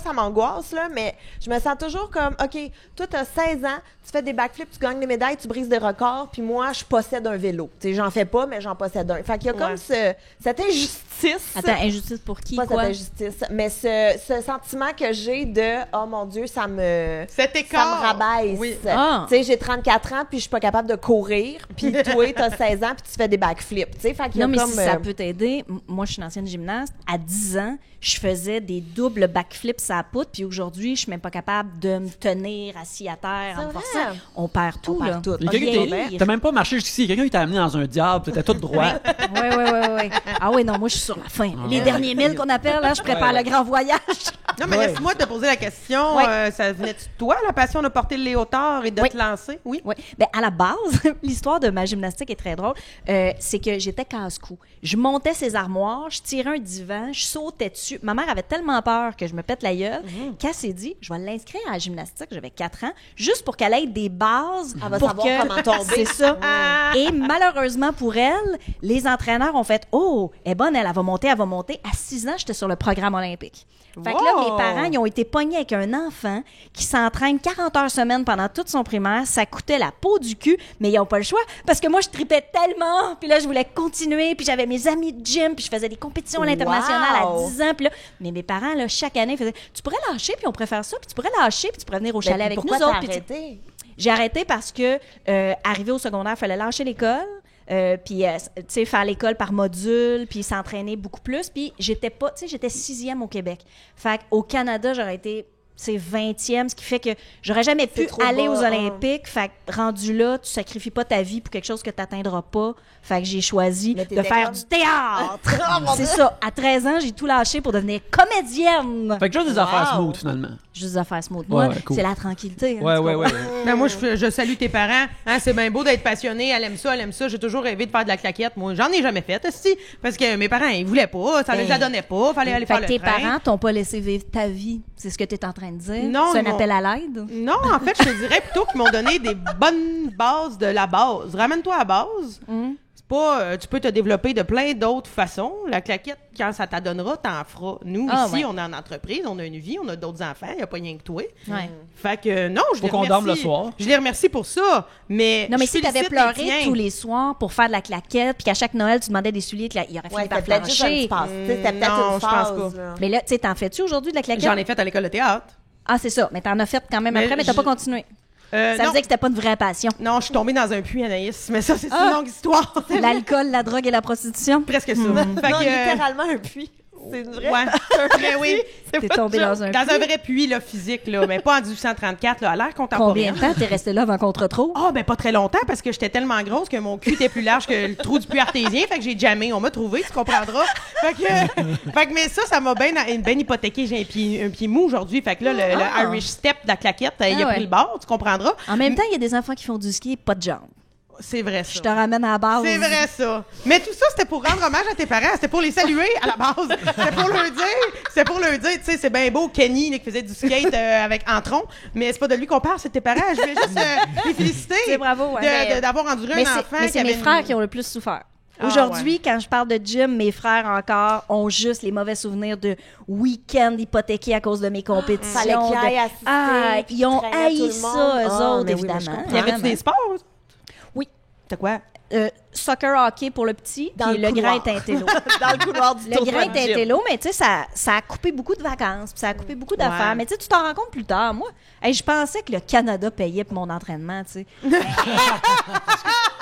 ça m'angoisse, là, mais je me sens toujours comme, OK, toi, t'as 16 ans, tu fais des backflips, tu gagnes des médailles, tu brises des records, puis moi, je possède un vélo. Tu sais, j'en fais pas, mais j'en possède un. Fait qu'il y a Ouais. comme cette injustice. Attends, injustice pour qui, Pas quoi? cette injustice, mais ce sentiment que j'ai de, oh mon Dieu, ça me Cet rabaisse. Oui. Ah. Tu sais, j'ai 34 ans, puis je suis pas capable de courir, puis toi, t'as 16 ans, puis tu fais des backflips. Tu sais, fait qu'il y a Non, mais comme, si ça peut t'aider, moi, je suis une ancienne gymnaste. À 10 ans, je faisais des doubles backflips à la poutre, puis aujourd'hui, je suis même pas capable de me tenir assis à terre en me C'est forçant. vrai. On perd tout, On là. perd tout. Il y a quelqu'un qui Rien. t'as même pas marché jusqu'ici. Quelqu'un qui t'a amené dans un diable, t'étais tout droit. Oui. Ah oui, non, moi, je suis sur la fin. Les derniers 1000 qu'on appelle, là, je prépare le grand voyage. Non, mais Ouais. laisse-moi te poser la question. Ouais. Ça venait-tu de toi, la passion de porter le léotard et de Oui. te lancer? Oui. Oui. Ben, à la base, l'histoire de ma gymnastique est très drôle. C'est que j'étais casse-cou. Je montais ces armoires, je tirais un divan, je sautais dessus. Ma mère avait tellement peur que je me pète la gueule qu'elle s'est dit, je vais l'inscrire à la gymnastique, j'avais 4 ans, juste pour qu'elle ait des bases Elle va pour savoir que... comment tomber. C'est ça. Et malheureusement pour elle, les entraîneurs ont fait, oh, elle est bonne, elle va monter. À 6 ans, j'étais sur le programme olympique. Fait que là, Wow! mes parents, ils ont été pognés avec un enfant qui s'entraîne 40 heures semaine pendant toute son primaire. Ça coûtait la peau du cul, mais ils n'ont pas le choix parce que moi, je tripais tellement. Puis là, je voulais continuer. Puis j'avais mes amis de gym. Puis je faisais des compétitions à l'international à 10 ans. Puis là, mais mes parents, là, chaque année, faisaient « Tu pourrais lâcher, puis on pourrait faire ça. Puis tu pourrais lâcher, puis tu pourrais venir au chalet avec nous autres. » Pourquoi t'as arrêté? J'ai arrêté parce que, arrivé au secondaire, il fallait lâcher l'école. Puis, tu sais, faire l'école par module, puis s'entraîner beaucoup plus. Puis, j'étais 6e au Québec. Fait qu'au Canada, j'aurais été, 20e, ce qui fait que j'aurais jamais pu aller aux Olympiques. Fait que, rendu là, tu sacrifies pas ta vie pour quelque chose que tu n'atteindras pas. Fait que j'ai choisi de faire du théâtre. C'est ça. À 13 ans, j'ai tout lâché pour devenir comédienne. Fait que juste des affaires smooth, finalement. Juste des affaires smooth. Moi, cool. c'est la tranquillité. Ouais. Ben, moi, je salue tes parents. Hein, c'est bien beau d'être passionné. Elle aime ça. J'ai toujours rêvé de faire de la claquette. Moi, j'en ai jamais fait, aussi. Parce que mes parents, ils voulaient pas. Ça les donnait pas. Fallait aller faire le tes train. parents t'ont pas laissé vivre ta vie. C'est ce que tu es en train de dire? Non, c'est un appel à l'aide? Non, en fait, je te dirais plutôt qu'ils m'ont donné des bonnes bases de la base. Ramène-toi à la base. C'est pas... tu peux te développer de plein d'autres façons. La claquette, quand ça t'adonnera, t'en feras. Nous, ici, on est en entreprise, on a une vie, on a d'autres enfants, il n'y a pas rien que toi. Ouais. Fait que non, je les Faut qu'on remercie. dorme le soir. Je les remercie pour ça, mais Non, mais je si t'avais félicite pleuré les tiens. tous les soirs pour faire de la claquette, puis qu'à chaque Noël, tu demandais des souliers, il aurait fini Ouais, par c'était peut-être juste un petit flancher. passe. C'était peut-être Non, une je pense phase. pas. là. Mais là, tu sais, t'en fais-tu aujourd'hui de la claquette? J'en ai fait à l'école de théâtre. Ah, c'est ça. Mais t'en as fait quand même Mais après, mais t'as je- pas continué. Ça non. veut dire que c'était pas une vraie passion. Non, je suis tombée dans un puits, Anaïs, mais ça, c'est une longue histoire. L'alcool, la drogue et la prostitution. Presque ça. Fait Non, que, littéralement un puits. C'est une vraie. ouais, mais oui. T'es tombé dans un Dans puits. un vrai puits là, physique, là, mais pas en 1834, là, à l'ère contemporaine. Combien de temps t'es resté là avant qu'on te retrouve? Ah, ben pas très longtemps parce que j'étais tellement grosse que mon cul était plus large que le trou du puits artésien. Fait que j'ai jammé. On m'a trouvé, tu comprendras. Fait que mais ça m'a bien hypothéqué. J'ai un pied mou aujourd'hui. Fait que là, le Irish Step de la claquette, il a ouais. pris le bord, tu comprendras. En même temps, il y a des enfants qui font du ski et pas de jambes. C'est vrai, Je ça. te ramène à la base. C'est vrai, ça. Mais tout ça, c'était pour rendre hommage à tes parents. C'était pour les saluer à la base. C'était pour leur dire, tu sais, c'est bien beau, Kenny, là, qui faisait du skate avec Antron, mais c'est pas de lui qu'on parle, c'est tes parents. Je voulais juste les féliciter. C'est bravo, ouais, d'avoir enduré Mais un c'est- enfant mais qui c'est avait mes une- frères qui ont le plus souffert. Ah, Aujourd'hui, quand je parle de gym, mes frères encore ont juste les mauvais souvenirs de week-end hypothéqués à cause de mes compétitions. Fallait qu'ils aillent assister, Ah, puis ils ont qu'ils traînaient haï tout le ça, monde. eux Ah, autres, mais oui, mais je évidemment. comprends. Y avait-tu des sports? Oui. T'as quoi? Soccer hockey pour le petit, Dans puis le le grand couloir. est intello. Dans le couloir du Le tournoi grain de gym. d'intello, mais tu sais, ça a coupé beaucoup de vacances, puis ça a coupé beaucoup d'affaires. Ouais. Mais tu sais, tu t'en rends compte plus tard. Moi, je pensais que le Canada payait pour mon entraînement, tu sais.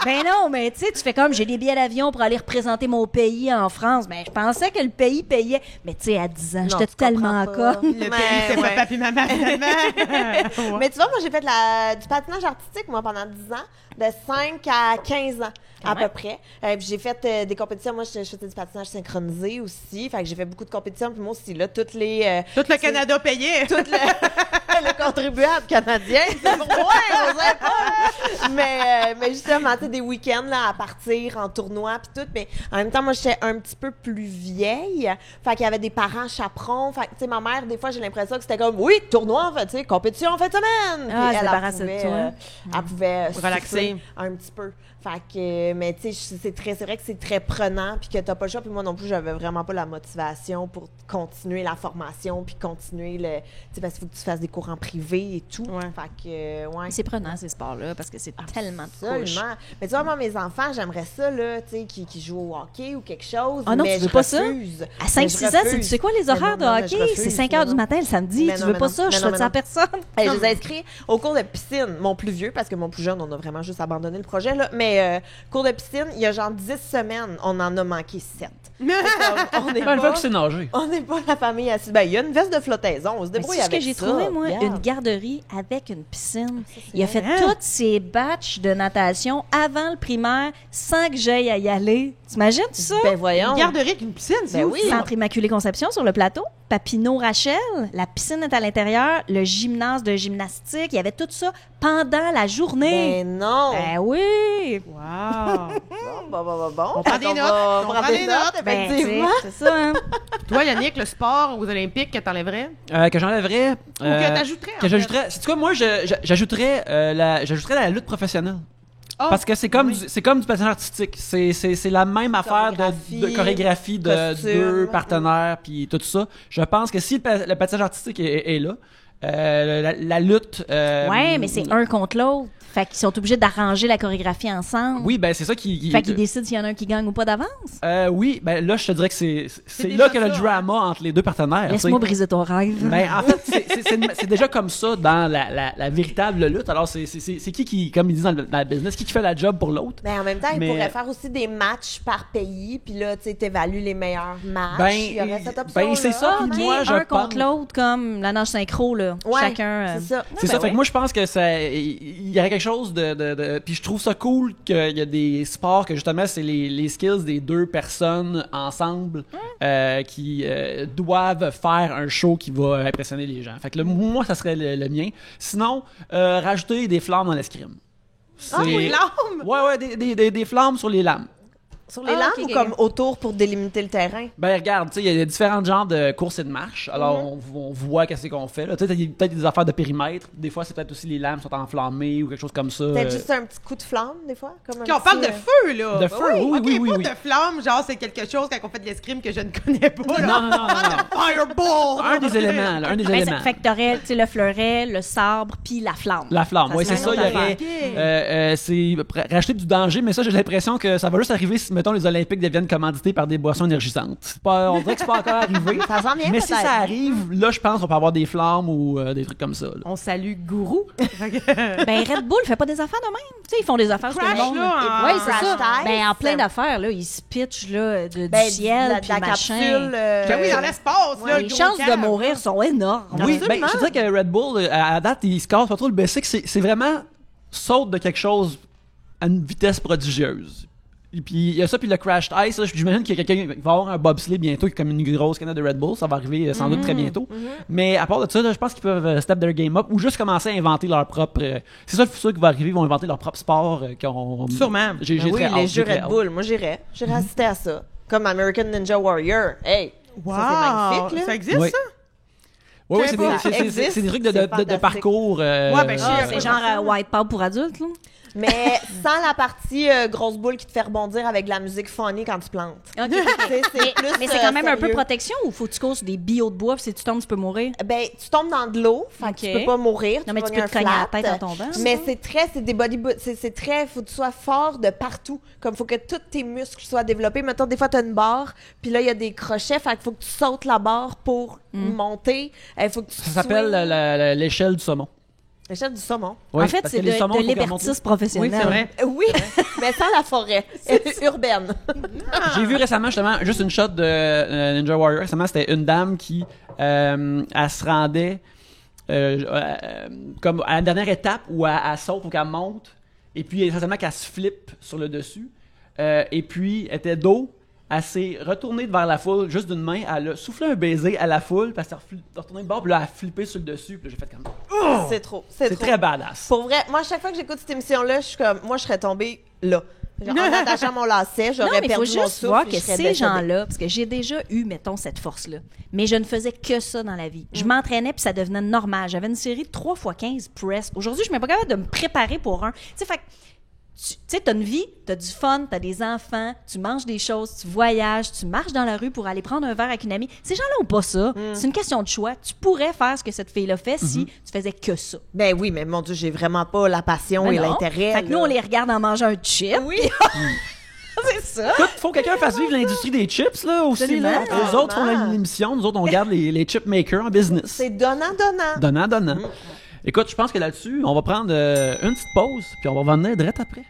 Ben non, mais tu sais, tu fais comme, j'ai des billets d'avion pour aller représenter mon pays en France. Ben, je pensais que le pays payait. Mais tu sais, à 10 ans, Non, j'étais tu tellement comprends pas. conne. Le Mais pays, c'est ouais. papa puis maman, finalement. Mais tu vois, moi, j'ai fait du patinage artistique, moi, pendant 10 ans, de 5 à 15 ans, à peu près. Puis j'ai fait des compétitions. Moi, je faisais du patinage synchronisé aussi. Fait que j'ai fait beaucoup de compétitions. Puis moi aussi, là, toutes les... Tout le Canada payait. tout le contribuable canadien, c'est pour moi, aux impôts. Mais justement, tu sais, des week-ends là, à partir en tournoi puis tout. Mais en même temps, moi, j'étais un petit peu plus vieille. Fait qu'il y avait des parents chaperons. Fait que, tu sais, ma mère, des fois, j'ai l'impression que c'était comme, oui, tournoi, en fait, tu sais, compétition en fin de semaine. Ah, Puis elle se elle débarrasse de toi. elle pouvait Relaxer. souffler un petit peu. Fait que, mais tu sais, c'est vrai que c'est très prenant puis que t'as pas le choix. Puis moi non plus, j'avais vraiment pas la motivation pour continuer la formation puis continuer le... Tu sais, parce qu'il faut que tu fasses des cours en privé et tout. Ouais. Fait que, ouais. C'est prenant, ces sports-là, parce que c'est tellement de couches. Absolument. Mais tu vois, moi, mes enfants, j'aimerais ça, là, tu sais, qui jouent au hockey ou quelque chose. Ah non, mais tu veux je pas ça? refuse. À 5-6 ans, tu sais quoi les horaires Mais non, de mais je hockey? refuse, C'est 5 mais heures du non. matin le samedi. Mais Tu non, veux mais pas non, ça? mais Je non, souhaite mais ça à non. personne. Hey, je les ai inscrits au cours de piscine. Mon plus vieux, parce que mon plus jeune, on a vraiment juste abandonné le projet, là. Mais cours de piscine, il y a genre 10 semaines, on en a manqué 7. On n'est Ben, une fois pas, que c'est nager. on n'est pas la famille assise. Ben, il y a une veste de flottaison, on se Mais débrouille c'est ce que avec j'ai ça. trouvé, moi, Regarde. une garderie avec une piscine. c'est Il a fait vrai. tous ses batchs de natation avant le primaire sans que j'aille à y aller. T'imagines ça? Ben, voyons. Une garderie avec une piscine, c'est Ben où, oui. ça? Centre Immaculée Conception sur le plateau. Papineau Rachel, la piscine est à l'intérieur, le gymnase de gymnastique, il y avait tout ça pendant la journée. Ben non. Ben oui! Wow. Bon. On prend des notes. On prend des notes, Ben, tu sais, effectivement. c'est ça, hein? Toi, Yannick, le sport aux Olympiques, que t'enlèverais? Que j'enlèverais. Ou que t'ajouterais, en Que fait? j'ajouterais. C'est quoi, moi, j'ajouterais la lutte professionnelle. Ah, Parce que c'est comme, oui. c'est comme du patinage artistique. C'est la même affaire de chorégraphie de costume. deux partenaires puis tout ça. Je pense que si le patinage artistique est là, la lutte... Ouais, mais c'est un contre l'autre. Fait qu'ils sont obligés d'arranger la chorégraphie ensemble. Oui, ben c'est ça qui... Fait qu'ils décident s'il y en a un qui gagne ou pas d'avance. Oui, ben là, je te dirais que c'est déjà là que le ça, drama entre les deux partenaires. Laisse-moi tu sais. briser ton rêve. Ben, en fait, c'est déjà comme ça dans la véritable lutte. Alors, c'est qui, comme ils disent dans le business, qui fait la job pour l'autre? Mais en même temps, Mais- ils pourraient faire aussi des matchs par pays, puis là, tu sais, t'évalues les meilleurs matchs. Ben, il y aurait cette option. ben, c'est ça. OK, Puis moi, je un pense- contre l'autre, comme la nage synchro, là. Ouais, Chacun... c'est ça. C'est ça. Fait que moi, je pense que il y aurait quelque chose de puis je trouve ça cool qu'il y a des sports que justement c'est les skills des deux personnes ensemble qui doivent faire un show qui va impressionner les gens. Fait que moi, ça serait le mien. Sinon, rajouter des flammes dans l'escrime. Ah, oui, l'arme! Ouais, des flammes sur les lames. Sur les Ah, lames ok, ou ok, comme autour pour délimiter le terrain? Ben regarde, tu sais, il y a différents genres de courses et de marches. Alors on voit qu'est-ce qu'on fait. Tu sais, peut-être des affaires de périmètre. Des fois, c'est peut-être aussi les lames sont enflammées ou quelque chose comme ça. Peut-être juste un petit coup de flamme, des fois? Comme un Quand on petit, parle de feu, là. De feu, oui, Ok, oui, pas oui. de flamme, genre c'est quelque chose quand on fait de l'escrime que je ne connais pas. Là. Non. Fireball! Un des éléments, là, un des Ben, éléments. fait que t'aurais, tu sais, le fleuret, le sabre, puis la flamme. La flamme, oui, c'est serait ça. une Il y autre aurait. C'est racheter du danger, mais ça, j'ai l'impression que ça va juste arriver si, mettons, les Olympiques deviennent commandités par des boissons énergisantes. On dirait que c'est pas encore arrivé. Ça s'en vient Mais si peut-être. ça arrive, là, je pense qu'on peut avoir des flammes ou des trucs comme ça. Là. On salue Gourou. Ben, Red Bull fait pas des affaires de même. Tu sais, ils font des affaires sur tout le Crash, monde. là, Oui, c'est Crash ça. Test. Ben, en plein d'affaires, là, ils se pitchent, là, du Ben, ciel, de puis la machin. capsule. Ben oui, dans l'espace, là. Les le gros chances de cave. mourir sont énormes. Oui, Absolument. ben, je te dirais que Red Bull, à date, il se casse pas trop le basic. C'est vraiment saute de quelque chose à une vitesse prodigieuse. Et puis il y a ça, puis le Crashed Ice, là, j'imagine qu'il y a quelqu'un qui va avoir un bobsleigh bientôt, qui est comme une grosse canette de Red Bull, ça va arriver sans doute très bientôt. Mais à part de ça, là, je pense qu'ils peuvent step their game up ou juste commencer à inventer leur propre. C'est ça le futur qui va arriver, ils vont inventer leur propre sport. Sûrement. J'ai Ben oui, très hâte, les j'ai jeux très Red hâte. Bull, moi j'irais. J'irais assister à ça. Comme American Ninja Warrior. Hey! Wow! Ça, c'est magnifique, là. Ça existe, Oui. ça? Oui, Je sais pas, ça existe, c'est des trucs de c'est fantastique. parcours. Ouais, ben, Ah, je c'est genre White Power pour adultes, là. Mais sans la partie grosse boule qui te fait rebondir avec de la musique funny quand tu plantes. OK. C'est plus, Mais c'est quand même un peu sérieux. protection ou faut que tu courses sur des billots de bois, puis si tu tombes, tu peux mourir? Ben, tu tombes dans de l'eau, fait que Ok. tu peux pas mourir. Non, mais tu pognes peux te un cogner la flat. tête en tombant. Mais c'est des body, c'est très, faut que tu sois fort de partout. Comme faut que tous tes muscles soient développés. Mettons, des fois, t'as une barre, puis là, il y a des crochets, fait qu'il faut que tu sautes la barre pour monter. Il faut que tu Ça s'appelle l'échelle du saumon. l'échelle du saumon. Oui, En fait, parce c'est que les saumons, de faut qu'ils remontent l'hébertisme professionnel. Oui, c'est vrai. Oui, mais sans la forêt urbaine. J'ai vu récemment justement juste une shot de Ninja Warrior. Récemment, c'était une dame qui elle se rendait comme à la dernière étape où elle saute ou qu'elle monte, et puis essentiellement qu'elle se flippe sur le dessus. Et puis elle était dos. Elle s'est retournée vers la foule juste d'une main. Elle a soufflé un baiser à la foule, puis elle s'est retournée de bord, puis là, elle a flippé sur le dessus. Puis là, j'ai fait comme. C'est trop. C'est trop. très badass. Pour vrai, moi, à chaque fois que j'écoute cette émission-là, je suis comme, moi, je serais tombée là. Genre, en attachant mon lacet, Non, j'aurais mais il faut perdu mon juste souffle. voir puis que je serais ces décédée. gens-là, parce que j'ai déjà eu, mettons, cette force-là, mais je ne faisais que ça dans la vie. Je m'entraînais, puis ça devenait normal. J'avais une série de 3x15 press. Aujourd'hui, je suis même pas capable de me préparer pour un. Tu sais, fait que tu sais, t'as une vie, t'as du fun, t'as des enfants, tu manges des choses, tu voyages, tu marches dans la rue pour aller prendre un verre avec une amie. Ces gens-là ont pas ça. C'est une question de choix. Tu pourrais faire ce que cette fille-là fait si tu faisais que ça. Ben oui, mais mon Dieu, j'ai vraiment pas la passion Ben et non. l'intérêt. Fait que nous, là. on les regarde en mangeant un chip. Oui. C'est ça. Écoute, faut que quelqu'un fasse vivre l'industrie des chips, là, aussi, là. Absolument. Eux autres font l'émission, nous autres, on garde les chip makers en business. C'est donnant. Donnant. Écoute, je pense que là-dessus, on va prendre une petite pause, puis on va revenir direct après.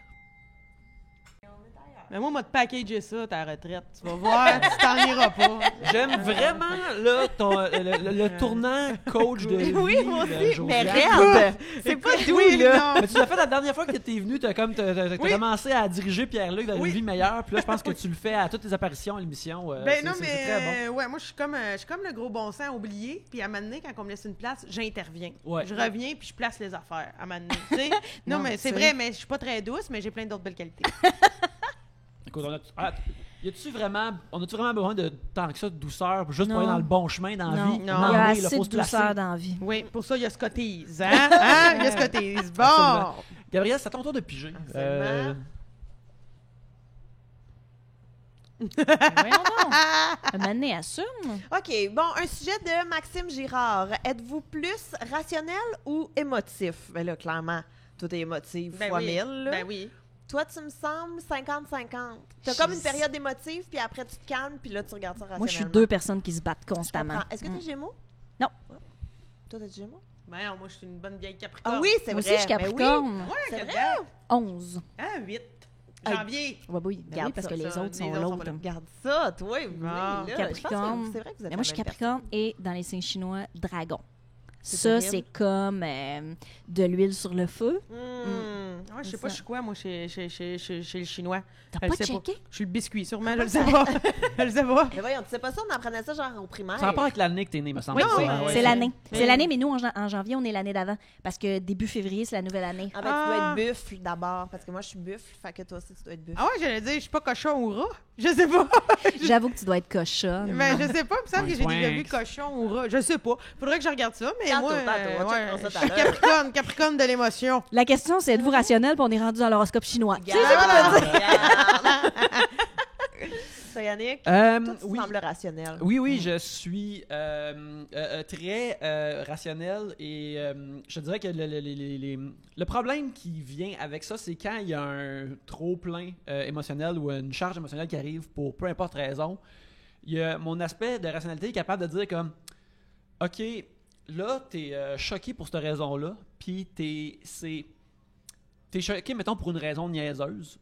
Mais moi, te packager ça, ta retraite. Tu vas voir, tu t'en iras pas. J'aime vraiment là, le tournant coach de vie. Oui, moi aussi. Josiane. Mais regarde, c'est pas doux, là. Mais tu l'as fait la dernière fois que t'es venu, t'as commencé à diriger Pierre-Luc dans une vie meilleure, puis là, je pense que tu le fais à toutes tes apparitions à l'émission. Ben non, c'est mais très bon. ouais, moi je suis comme le gros bon sens oublié, puis à un moment donné, quand on me laisse une place, j'interviens. Ouais. Je reviens puis je place les affaires à un moment donné. Tu sais? non, mais c'est c'est- vrai, mais je suis pas très douce, mais j'ai plein d'autres belles qualités. Écoute, on a-tu vraiment besoin de tant que ça de douceur juste pour aller dans le bon chemin dans la Non, vie? il y Non, a mais là, assez faut de se placer. douceur dans la vie. Oui, pour ça, il y a Scotties, hein? Il y a Scotties. Bon! Absolument. Gabrielle, c'est à ton tour de piger. Absolument. Voyons donc. Un moment donné, assume. OK, bon, un sujet de Maxime Girard. Êtes-vous plus rationnel ou émotif? Ben là, clairement, toi, t'es émotif fois 1000. Là. Ben oui. Toi, tu me sembles 50-50. T'as comme une période émotive, puis après, tu te calmes, puis là, tu regardes ça rationnellement. Moi, je suis deux personnes qui se battent Je constamment. comprends. Est-ce que t'es Gémeaux? Non. Toi, t'es Gémeaux? Ben non, moi, je suis une bonne vieille Capricorne. Ah oui, c'est Moi vrai. aussi, je suis Ben oui. Capricorne. Ouais, C'est regarde. vrai. 11. Ah, 8. Ah, Janvier. Ouais, oui, ben Garde oui, parce ça, que les ça, autres les sont autres sont l'autre. pas là. Regarde ça, toi. Oui, Bon. là, Capricorne. C'est vrai que vous êtes Mais moi, je suis la même Capricorne et dans les signes chinois, dragon. C'est Ça, horrible. c'est comme de l'huile sur le feu. Ouais, je sais pas, je suis quoi, moi, chez le Chinois. T'as Je pas sais checké? Je suis le biscuit, sûrement, je le sais pas. Je le sais pas. Mais voyons, tu sais pas ça, on apprenait ça genre au primaire. Ça a rapport avec l'année que t'es né, me semble. Oui, oui, Ah, ouais, C'est l'année. Mais- C'est l'année, mais nous, en janvier, on est l'année d'avant. Parce que début février, c'est la nouvelle année. Ah ben, tu dois être buffle d'abord, parce que moi, je suis buffle, fait que toi aussi, tu dois être buffle. Ah ouais, j'allais dire, je suis pas cochon ou rat. Je sais pas. J'avoue que tu dois être cochonne. Mais je sais pas, il me semble que j'ai Point. déjà vu cochon ou rat. Je sais pas. Faudrait que je regarde ça, mais Tantôt, moi, tantôt, on checkera ça je tout à suis l'heure. Capricorne de l'émotion. La question, c'est êtes-vous rationnel? Puis on est rendu dans l'horoscope chinois. Regarde, regarde. Ça, Yannick, toi, tu oui. sembles rationnel. Oui, je suis très rationnel et je dirais que le problème qui vient avec ça, c'est quand il y a un trop-plein émotionnel ou une charge émotionnelle qui arrive pour peu importe raison. Il y a mon aspect de rationalité est capable de dire comme OK, là, t'es choqué pour cette raison-là, puis t'es choqué, mettons, pour une raison niaiseuse.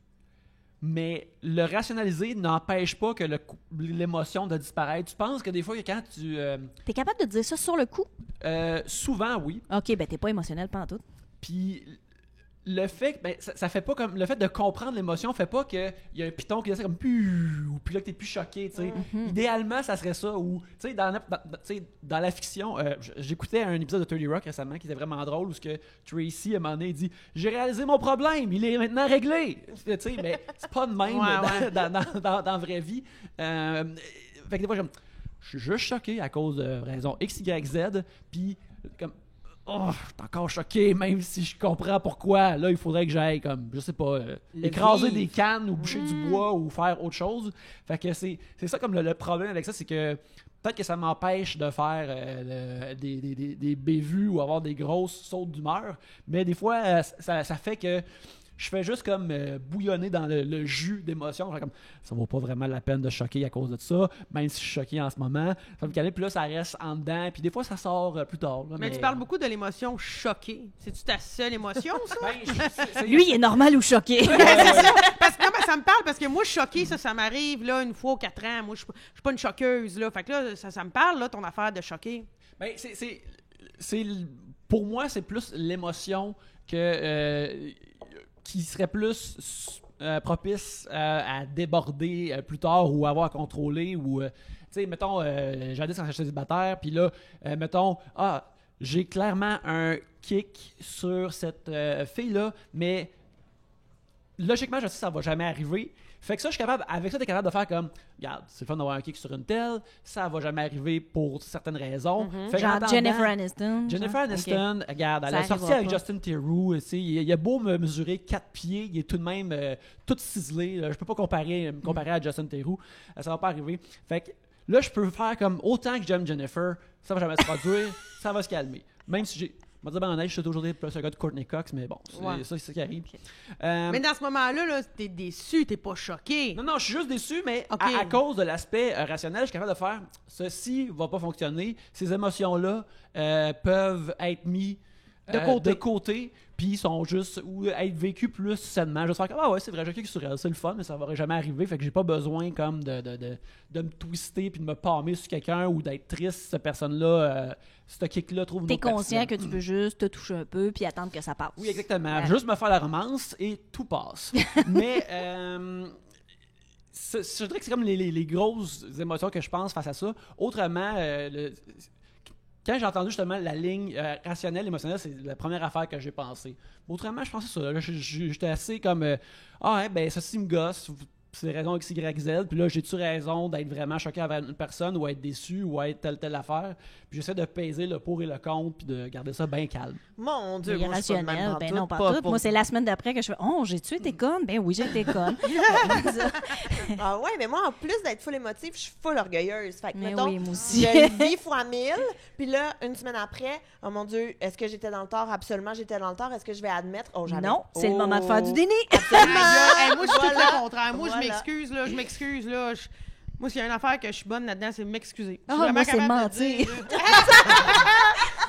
Mais le rationaliser n'empêche pas que l'émotion de disparaître. Tu penses que des fois, quand tu... T'es capable de dire ça sur le coup? souvent, oui. OK, ben t'es pas émotionnel pantoute. Puis le fait, ben, ça fait pas comme... Le fait de comprendre l'émotion fait pas qu'il y a un piton qui descend comme... Puis là, que t'es plus choqué, tu sais. Idéalement, ça serait ça. Ou, tu sais, dans la fiction... j'écoutais un épisode de 30 Rock récemment qui était vraiment drôle où que Tracy, à un moment donné, dit « J'ai réalisé mon problème, il est maintenant réglé! » Tu sais, mais c'est pas de même Ouais. dans la vraie vie. Fait que des fois, je suis juste choqué à cause de raison X, Y, Z. Puis, comme... Oh, je suis encore choqué, même si je comprends pourquoi. Là, il faudrait que j'aille, comme, je sais pas, écraser des cannes ou boucher du bois ou faire autre chose. Fait que c'est ça comme le problème avec ça, c'est que peut-être que ça m'empêche de faire des bévues ou avoir des grosses sautes d'humeur. Mais des fois, ça fait que je fais juste comme bouillonner dans le jus d'émotion. Comme, ça vaut pas vraiment la peine de choquer à cause de ça, même si je suis choqué en ce moment. Ça va me calmer, puis là, ça reste en dedans. Puis des fois, ça sort plus tard. Là, Mais tu parles beaucoup de l'émotion choquée. C'est-tu ta seule émotion, ça? Lui, il est normal ou choqué. Parce que non, mais ça me parle parce que moi, choquée, ça m'arrive là une fois aux 4 ans. Moi, je suis pas une choqueuse. Là. Fait que là, ça me parle, là, ton affaire de choquer. Ben, pour moi, c'est plus l'émotion que qui serait plus propice à déborder plus tard ou avoir à contrôler ou tu sais, mettons jadis quand j'étais célibataire, puis là mettons j'ai clairement un kick sur cette fille-là, mais logiquement, je sais que ça va jamais arriver. Fait que ça, je suis capable, avec ça, t'es capable de faire comme, regarde, c'est le fun d'avoir un kick sur une telle, ça va jamais arriver pour certaines raisons. Fait qu'en Genre attendant- Jennifer Aniston. Jennifer Aniston, regarde, elle Ça a sorti arrivera avec pas. Justin Theroux, tu sais, il a beau me mesurer 4 pieds, il est tout de même tout ciselé. Là, je peux pas me comparer à Justin Theroux, ça va pas arriver. Fait que là, je peux faire comme, autant que j'aime Jennifer, ça va jamais se produire, ça va se calmer. Même si j'ai... Je vais dire, ben, je suis aujourd'hui plus un gars de Courtney Cox, mais bon, c'est ça qui arrive. Mais dans ce moment-là, là, t'es déçu, t'es pas choqué. Non, je suis juste déçu, mais Ok. à cause de l'aspect rationnel, je suis capable de faire ceci va pas fonctionner. Ces émotions-là peuvent être mis de côté, puis sont juste ou être vécues plus sainement. Juste faire comme ouais, c'est vrai, j'ai quelque sur elle, c'est le fun, mais ça va jamais arriver. Fait que j'ai pas besoin comme de me twister puis de me palmer sur quelqu'un ou d'être triste, cette personne-là, ce kick-là trouve une T'es autre conscient personne. que tu peux juste te toucher un peu puis attendre que ça passe. Oui, exactement. Ouais. Juste me faire la romance et tout passe. Mais je dirais que c'est comme les grosses émotions que je pense face à ça. Autrement, quand j'ai entendu justement la ligne rationnelle, émotionnelle, c'est la première affaire que j'ai pensé. Autrement, je pensais ça. Là, j'étais assez comme ben, ça, me gosse. c'est raison X, Y, Z, puis là, j'ai-tu raison d'être vraiment choqué avec une personne ou être déçu ou être telle affaire? Puis j'essaie de peser le pour et le contre puis de garder ça bien calme. Mon Dieu, moi, je suis pas de même Irrationnel, pantoute, ben non, pas tout. pour- Moi, c'est la semaine d'après que je fais « Oh, j'ai-tu été conne? » Ben oui, j'ai été conne. Ah ouais, mais moi, en plus d'être full émotive, je suis full orgueilleuse. Fait que, Mais mettons, oui, moi aussi. je le vis fois 1000, puis là, une semaine après, oh mon Dieu, est-ce que j'étais dans le tort? Absolument, j'étais dans le tort. Est-ce que je vais admettre? Oh, jamais. Non, c'est le Oh. moment de faire du déni. Hey, moi, je suis tout Voilà. le contraire. Moi, Voilà. je m'excuse, là. Moi, s'il y a une affaire que je suis bonne là-dedans, c'est m'excuser. Je suis Ah, vraiment moi, c'est capable de mentir. dire,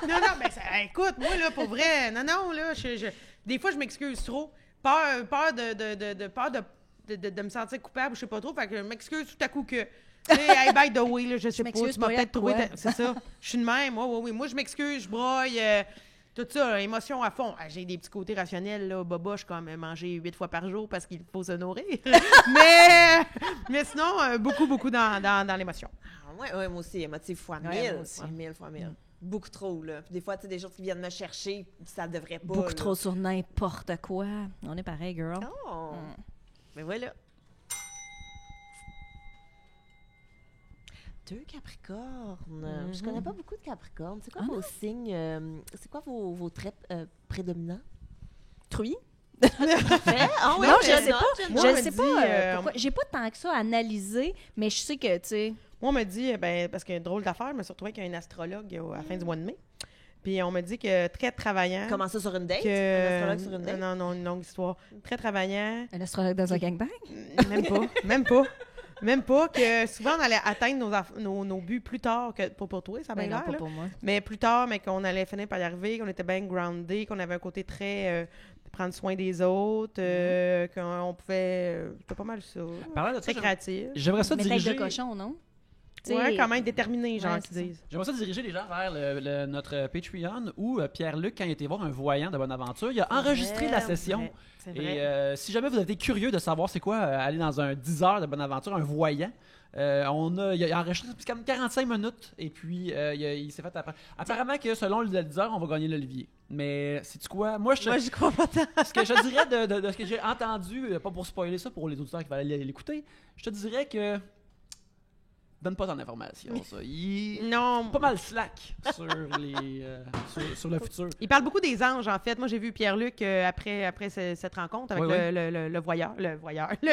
non, mais écoute, moi, là, pour vrai, non, là, des fois, je m'excuse trop. Peur de me sentir coupable, je sais pas trop. Fait que je m'excuse tout à coup que. Tu sais, hey, by the way, là, je sais pas, m'excuse tu m'as pas, peut-être trouvé. quoi. C'est ça. Je suis de même. Oui. Moi, je m'excuse, je broille. Tout ça, émotion à fond. Ah, j'ai des petits côtés rationnels, là. Boba, je suis comme manger 8 fois par jour parce qu'il faut se nourrir. mais sinon, beaucoup dans l'émotion. Ah, ouais, moi aussi, émotive fois 1000. Ouais, moi aussi. Fois 1000, fois 1000. Beaucoup trop, là. Puis des fois, tu sais, des choses qui viennent me chercher, ça devrait pas. Beaucoup là. trop sur n'importe quoi. On est pareil, girl. Oh. Mais voilà. 2 Capricornes. Je connais pas beaucoup de Capricornes. C'est quoi Ah vos signes? C'est quoi vos traits prédominants? Truie? Ah oui, Non, je je sais note, pas. je Moi, Je on ne me sais dit, pas pourquoi. J'ai pas tant que ça à analyser, mais je sais que, tu sais... Moi, on me dit, parce qu'il y a une drôle d'affaire, je me suis retrouvée avec un astrologue à la fin du mois de mai. Puis on me dit que très travaillant. Comment ça, sur une date? Un Que... astrologue sur une date? Non, une longue histoire. Très travaillant. Un astrologue dans un gangbang? Même pas. Que souvent, on allait atteindre nos buts plus tard que pour toi, ça a bien Ben non, l'air, pas là. pour moi. Mais plus tard, mais qu'on allait finir par y arriver, qu'on était bien groundé, qu'on avait un côté très prendre soin des autres, qu'on pouvait... c'était pas mal ça. Parlant de ça, Très créatif. j'aimerais ça Mais tête de diriger... cochon, non? Ouais, T'sais, quand même déterminé, genre, ouais, qu'ils c'est ça. disent. J'aimerais ça diriger les gens vers notre Patreon où Pierre-Luc, quand il était voir un voyant de Bonaventure, il a enregistré la session. C'est Et vrai. si jamais vous avez été curieux de savoir c'est quoi aller dans un 10 heures de Bonaventure, un voyant, il a enregistré comme 45 minutes et puis il s'est fait apparemment que selon le 10 heures, on va gagner l'Olivier. Mais sais-tu quoi? Moi, j'y crois pas tant. ce que je dirais de ce que j'ai entendu, pas pour spoiler ça pour les auditeurs qui vont aller l'écouter, je te dirais que donne pas ton information, ça. Il est Non, pas mal slack sur sur le futur. il parle beaucoup des anges, en fait. Moi, j'ai vu Pierre-Luc après cette rencontre avec Oui, le voyeur. Le voyeur avec le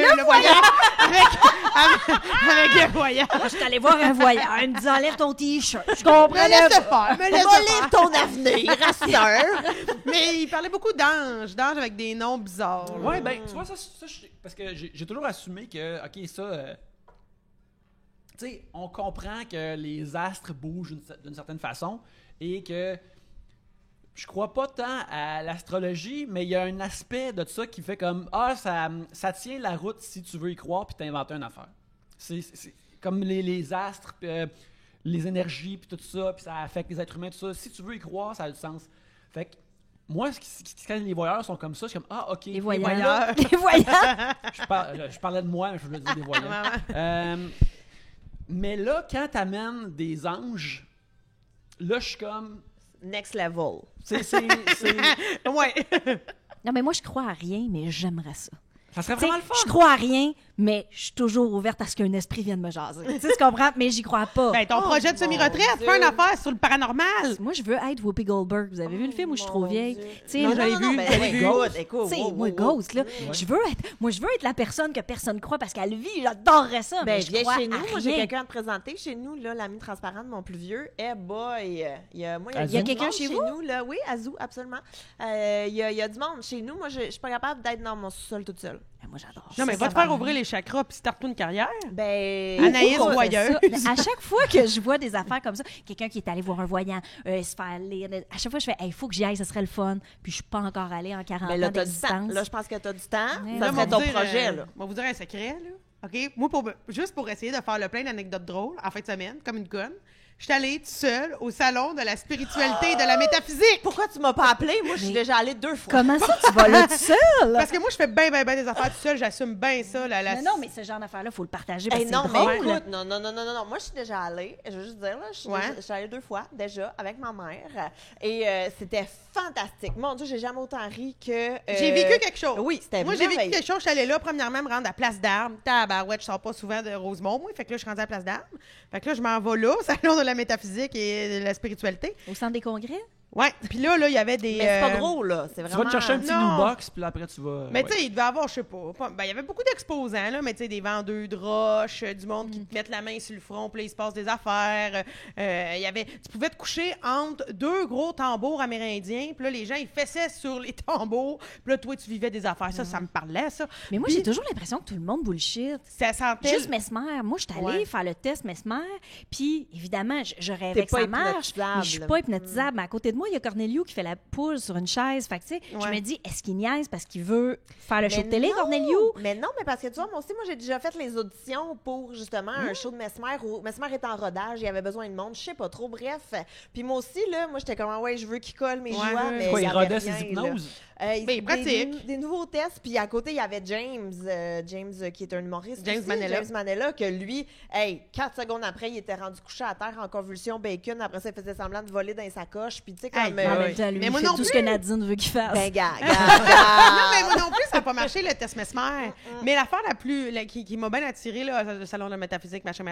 voyeur. Moi, je suis allée voir un voyant. Il me dit enlève ton t-shirt. Je comprenais Me laisse pas. faire, me laisse Va faire. lire ton avenir, rassure. Mais il parlait beaucoup d'anges avec des noms bizarres. Ouais, ben, tu vois, parce que j'ai toujours assumé que, OK, ça, tu sais, on comprend que les astres bougent d'une certaine façon et que je crois pas tant à l'astrologie, mais il y a un aspect de ça qui fait comme, ça tient la route si tu veux y croire puis t'inventer une affaire. C'est comme les astres, les énergies puis tout ça, puis ça affecte les êtres humains, tout ça. Si tu veux y croire, ça a du sens. Fait que, moi, quand les voyeurs sont comme ça, je suis comme, OK. Les voyants. voyeurs. Les voyants. Je parlais de moi, mais je voulais dire des voyants. Mais là, quand t'amènes des anges, là, je suis comme... Next level. Ouais. Non, mais moi, je crois à rien, mais j'aimerais ça. Ça serait T'sais, vraiment le fun. je crois à rien, mais je suis toujours ouverte à ce qu'un esprit vienne me jaser. Tu sais, tu comprends? Mais j'y crois pas. Ben, ton Oh, projet de semi-retraite, mon fais une Dieu. affaire sur le paranormal. Moi, je veux être Whoopi Goldberg. Vous avez vu le film où je suis trop vieille? Tu sais, Non, là, j'avais vu, ben, j'avais vu. Écoute, tu sais, wow, moi, wow, wow. Ghost, là, je veux être la personne que personne croit parce qu'elle vit. J'adorerais ça, Ben, mais je viens crois chez nous. à Moi, j'ai rien. quelqu'un à te présenter. Chez nous, là, l'ami transparent de mon plus vieux. Eh boy! Il y a Azou? du quelqu'un monde chez vous? nous, là. Oui, Azou, absolument. Il y a du monde chez nous. Moi, je suis pas capable d'être dans mon sous-sol toute seule. Ben, moi, j'adore Non, mais ça. va te faire ouvrir les chakras puis starte-toi une carrière. Ben, Anaïs Pourquoi on fait voyeuse. ça? Mais à chaque fois que je vois des affaires comme ça, quelqu'un qui est allé voir un voyant, se faire lire, à chaque fois, je fais, il faut que j'y aille, ça serait le fun. Puis je suis pas encore allée en 40 mais là, ans t'as du temps. d'existence. Là, je pense que t'as du temps. Ouais. Ça Là, serait moi, ton vous dire, projet, là. Moi, vous dire un secret, là. OK? Moi, juste pour essayer de faire le plein d'anecdotes drôles en fin de semaine, comme une conne, Je suis allée toute seule au salon de la spiritualité et de la métaphysique. Pourquoi tu m'as pas appelé? Moi, je suis déjà allée 2 fois. Comment ça, tu vas là tout seul? Parce que moi, je fais bien des affaires toute seule. J'assume bien ça. Non, mais ce genre d'affaires-là, il faut le partager parce que non, c'est mais drôle. écoute, non. Moi, je suis déjà allée. Je veux juste dire, là, je suis allée 2 fois déjà avec ma mère. Et c'était fantastique. Mon Dieu, j'ai jamais autant ri que... J'ai vécu quelque chose. Oui, c'était Moi, j'ai vécu merveilleux. quelque chose. Je suis allée là, premièrement, me rendre à Place d'Armes. Tabarouette, je sors pas souvent de Rosemont, moi. Fait que là, je suis rendue à Place d'Armes. Fait que là, je m'en vais là, au salon de la métaphysique et de la spiritualité. Au centre des congrès? Ouais. Puis là, il y avait des... Mais c'est pas gros, là. C'est Tu vraiment... vas te chercher un petit Non. new box, puis là, après, tu vas... Mais tu sais, il devait avoir, je sais pas, il y avait beaucoup d'exposants, là, mais tu sais, des vendeurs de roches, du monde qui te mettent la main sur le front, puis là, il se passe des affaires. Tu pouvais te coucher entre 2 gros tambours amérindiens, puis là, les gens, ils fessaient sur les tambours, puis là, toi, tu vivais des affaires. Ça me parlait, ça. Mais moi, Puis, j'ai toujours l'impression que tout le monde bullshit. ça sentait... Juste Mesmer. Moi, je suis allée Ouais. faire le test Mesmer, puis évidemment, je rêvais T'es que pas ça marche, hypnotisable. mais je suis pas hypnotisable. Mais à côté de moi, il y a Corneliu qui fait la poule sur une chaise. Fait que, tu sais, je Ouais. me dis, est-ce qu'il niaise parce qu'il veut faire le show de Mais télé, non! Corneliu? Mais non, mais parce que tu vois, moi aussi, j'ai déjà fait les auditions pour justement un show de Mesmer où Mesmer est en rodage, il y avait besoin de monde, je sais pas trop, bref. Puis moi aussi, là, je j'étais comme, ouais, je veux qu'il colle mes Ouais, joies, ouais. mais Quoi, il y il avait rodait rien, ses là. hypnoses? Des pratique. nouveaux tests, puis à côté, il y avait James qui est un humoriste James aussi, Manella. James Manella, que lui, 4 secondes après, il était rendu couché à terre en convulsion bacon, après ça, il faisait semblant de voler dans sa coche, puis tu sais, comme... Hey, En ouais. même temps, lui, Mais il moi fait non tout ce plus. que Nadine veut qu'il fasse. Ben, gars. Non, mais moi non plus, ça n'a pas marché, le test Mesmer. Mais l'affaire qui m'a bien attirée, là, le salon de métaphysique, machin,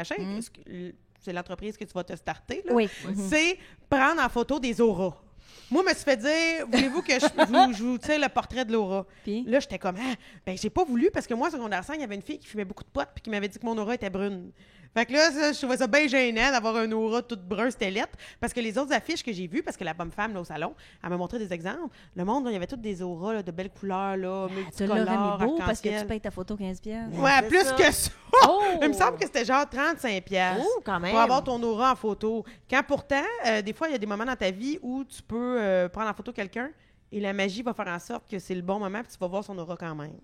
c'est l'entreprise que tu vas te starter, là. Oui. C'est prendre en photo des auras. Moi, je me suis fait dire, voulez-vous que je vous tire le portrait de l'aura? Puis? Là, j'étais comme, j'ai pas voulu parce que moi, au secondaire 5, il y avait une fille qui fumait beaucoup de potes puis qui m'avait dit que mon aura était brune. Fait que là, je trouvais ça bien gênant d'avoir un aura toute brun, c'était lettre. Parce que les autres affiches que j'ai vues, parce que la bonne femme là, au salon, elle m'a montré des exemples. Le monde, là, il y avait toutes des auras là, de belles couleurs, là, Tu l'aurais multicolores, mis beau parce que arc-en-ciel. tu payes ta photo 15$. Ouais, C'est plus ça. que ça. Oh! Il me semble que c'était genre 35$. Oh, quand même. Pour avoir ton aura en photo. Quand pourtant, des fois, il y a des moments dans ta vie où tu peux prendre en photo quelqu'un et la magie va faire en sorte que c'est le bon moment puis tu vas voir son aura quand même.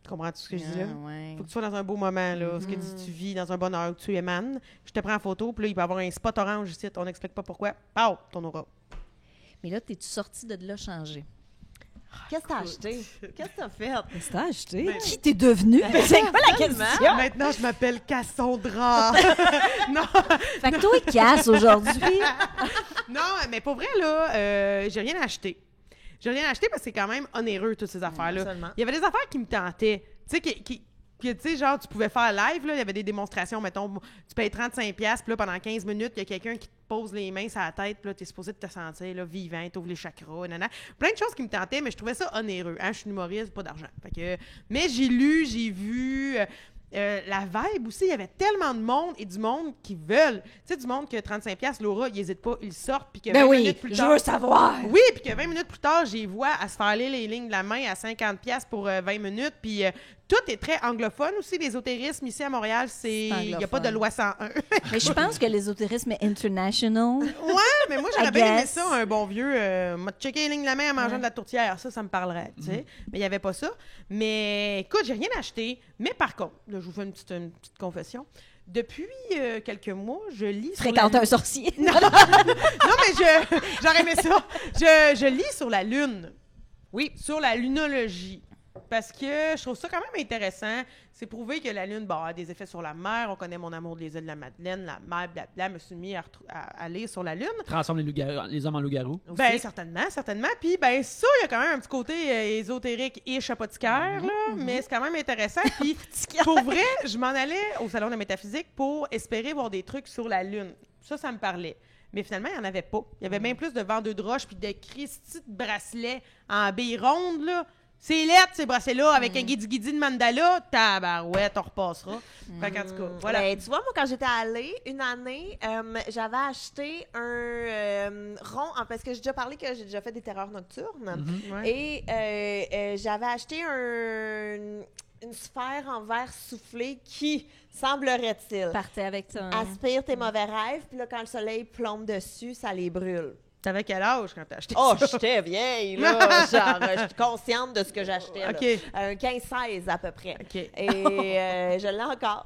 Tu comprends-tu ce que je dis là? Ouais. Faut que tu sois dans un beau moment, là. Ce que tu vis dans un bonheur, que tu émanes. Je te prends en photo, puis là, il peut y avoir un spot orange ici. On n'explique pas pourquoi. Pow! Ton aura. Mais là, t'es-tu sortie de là changée? Qu'est-ce que t'as acheté? Qu'est-ce que t'as fait? Qu'est-ce que t'as acheté? Qui t'es devenu? C'est quoi la question? Maintenant, je m'appelle Cassandra. Non! Fait que toi, casse aujourd'hui. Non, mais pour vrai, là, j'ai rien acheté. J'ai rien acheté parce que c'est quand même onéreux, toutes ces affaires-là. Absolument. Il y avait des affaires qui me tentaient. Tu sais, que, tu sais, genre, tu pouvais faire live, là, il y avait des démonstrations, mettons, tu payes 35$, puis là, pendant 15 minutes, il y a quelqu'un qui te pose les mains sur la tête, puis là, t'es supposé de te sentir, là, vivant, t'ouvres les chakras, nanana. Plein de choses qui me tentaient, mais je trouvais ça onéreux. Hein? Je suis humoriste, pas d'argent. Fait que, mais j'ai lu, j'ai vu... la vibe aussi, il y avait tellement de monde et du monde qui veulent. Tu sais, du monde que 35$, Laura, ils n'hésitent pas, ils sortent, puis que 20 minutes plus tard... savoir. Oui, puis que 20 minutes plus tard, j'y vois à se faire lire les lignes de la main à 50$ pour 20 minutes, puis tout est très anglophone aussi. L'ésotérisme ici à Montréal, il n'y a pas de loi 101. Mais je pense que l'ésotérisme est international. Ouais, mais moi, j'aurais I bien aimé guess. ça, un bon vieux. M'a checké les lignes de la main en mangeant de la tourtière. Ça me parlerait, tu sais. Mais il n'y avait pas ça. Mais écoute, j'ai rien acheté. Mais par contre, là, je vous fais une petite confession. Depuis quelques mois, je lis sur Fréquente la... un sorcier. Non, mais j'aurais aimé ça. Je lis sur la Lune. Oui, sur la lunologie. Parce que je trouve ça quand même intéressant. C'est prouvé que la Lune a des effets sur la mer. On connaît mon amour des îles de la Madeleine, la mer, blablabla. Je me suis mis à lire sur la Lune. Transforme les hommes en loups-garous. Ben, certainement. Puis, ben, ça, il y a quand même un petit côté ésotérique et apothicaire, là. Mais c'est quand même intéressant. Puis, pour vrai, je m'en allais au Salon de la métaphysique pour espérer voir des trucs sur la Lune. Ça me parlait. Mais finalement, il n'y en avait pas. Il y avait bien plus de vendeurs de roches puis de Christy de bracelets en billes rondes, là. C'est lettre, ces bracelets-là, avec un guidi-guidi de mandala. Tabarouette, on repassera. Fait qu'en tout cas, voilà. Ben, tu vois, moi, quand j'étais allée, une année, j'avais acheté un rond, parce que j'ai déjà parlé que j'ai déjà fait des terreurs nocturnes. Ouais. Et j'avais acheté une sphère en verre soufflé qui, semblerait-il, Partez avec ça. aspire tes mauvais rêves, puis là, quand le soleil plombe dessus, ça les brûle. T'avais quel âge quand t'as acheté Oh, ça? j'étais vieille, là. Genre, je suis consciente de ce que j'achetais. là. OK. Un 15-16 à peu près. OK. Et je l'ai encore.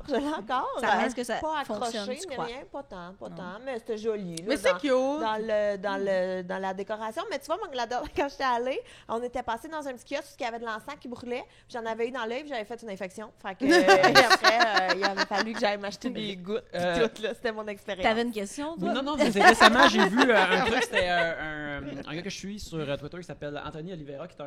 Est-ce que ça pas fonctionne, accroché, tu mais crois? rien, pas tant, mais c'était joli. Là, Mais c'est cute. dans la décoration. Mais tu vois, moi, quand j'étais allée, on était passé dans un petit kiosque qui avait de l'encens qui brûlait. Puis j'en avais eu dans l'œil, puis j'avais fait une infection. Fait que, et après, il avait fallu que j'aille m'acheter des gouttes. Puis tout, là, c'était mon expérience. T'avais une question, toi? Non, c'est récemment, j'ai vu un truc, c'était un gars que je suis sur Twitter qui s'appelle Anthony Oliveira, qui est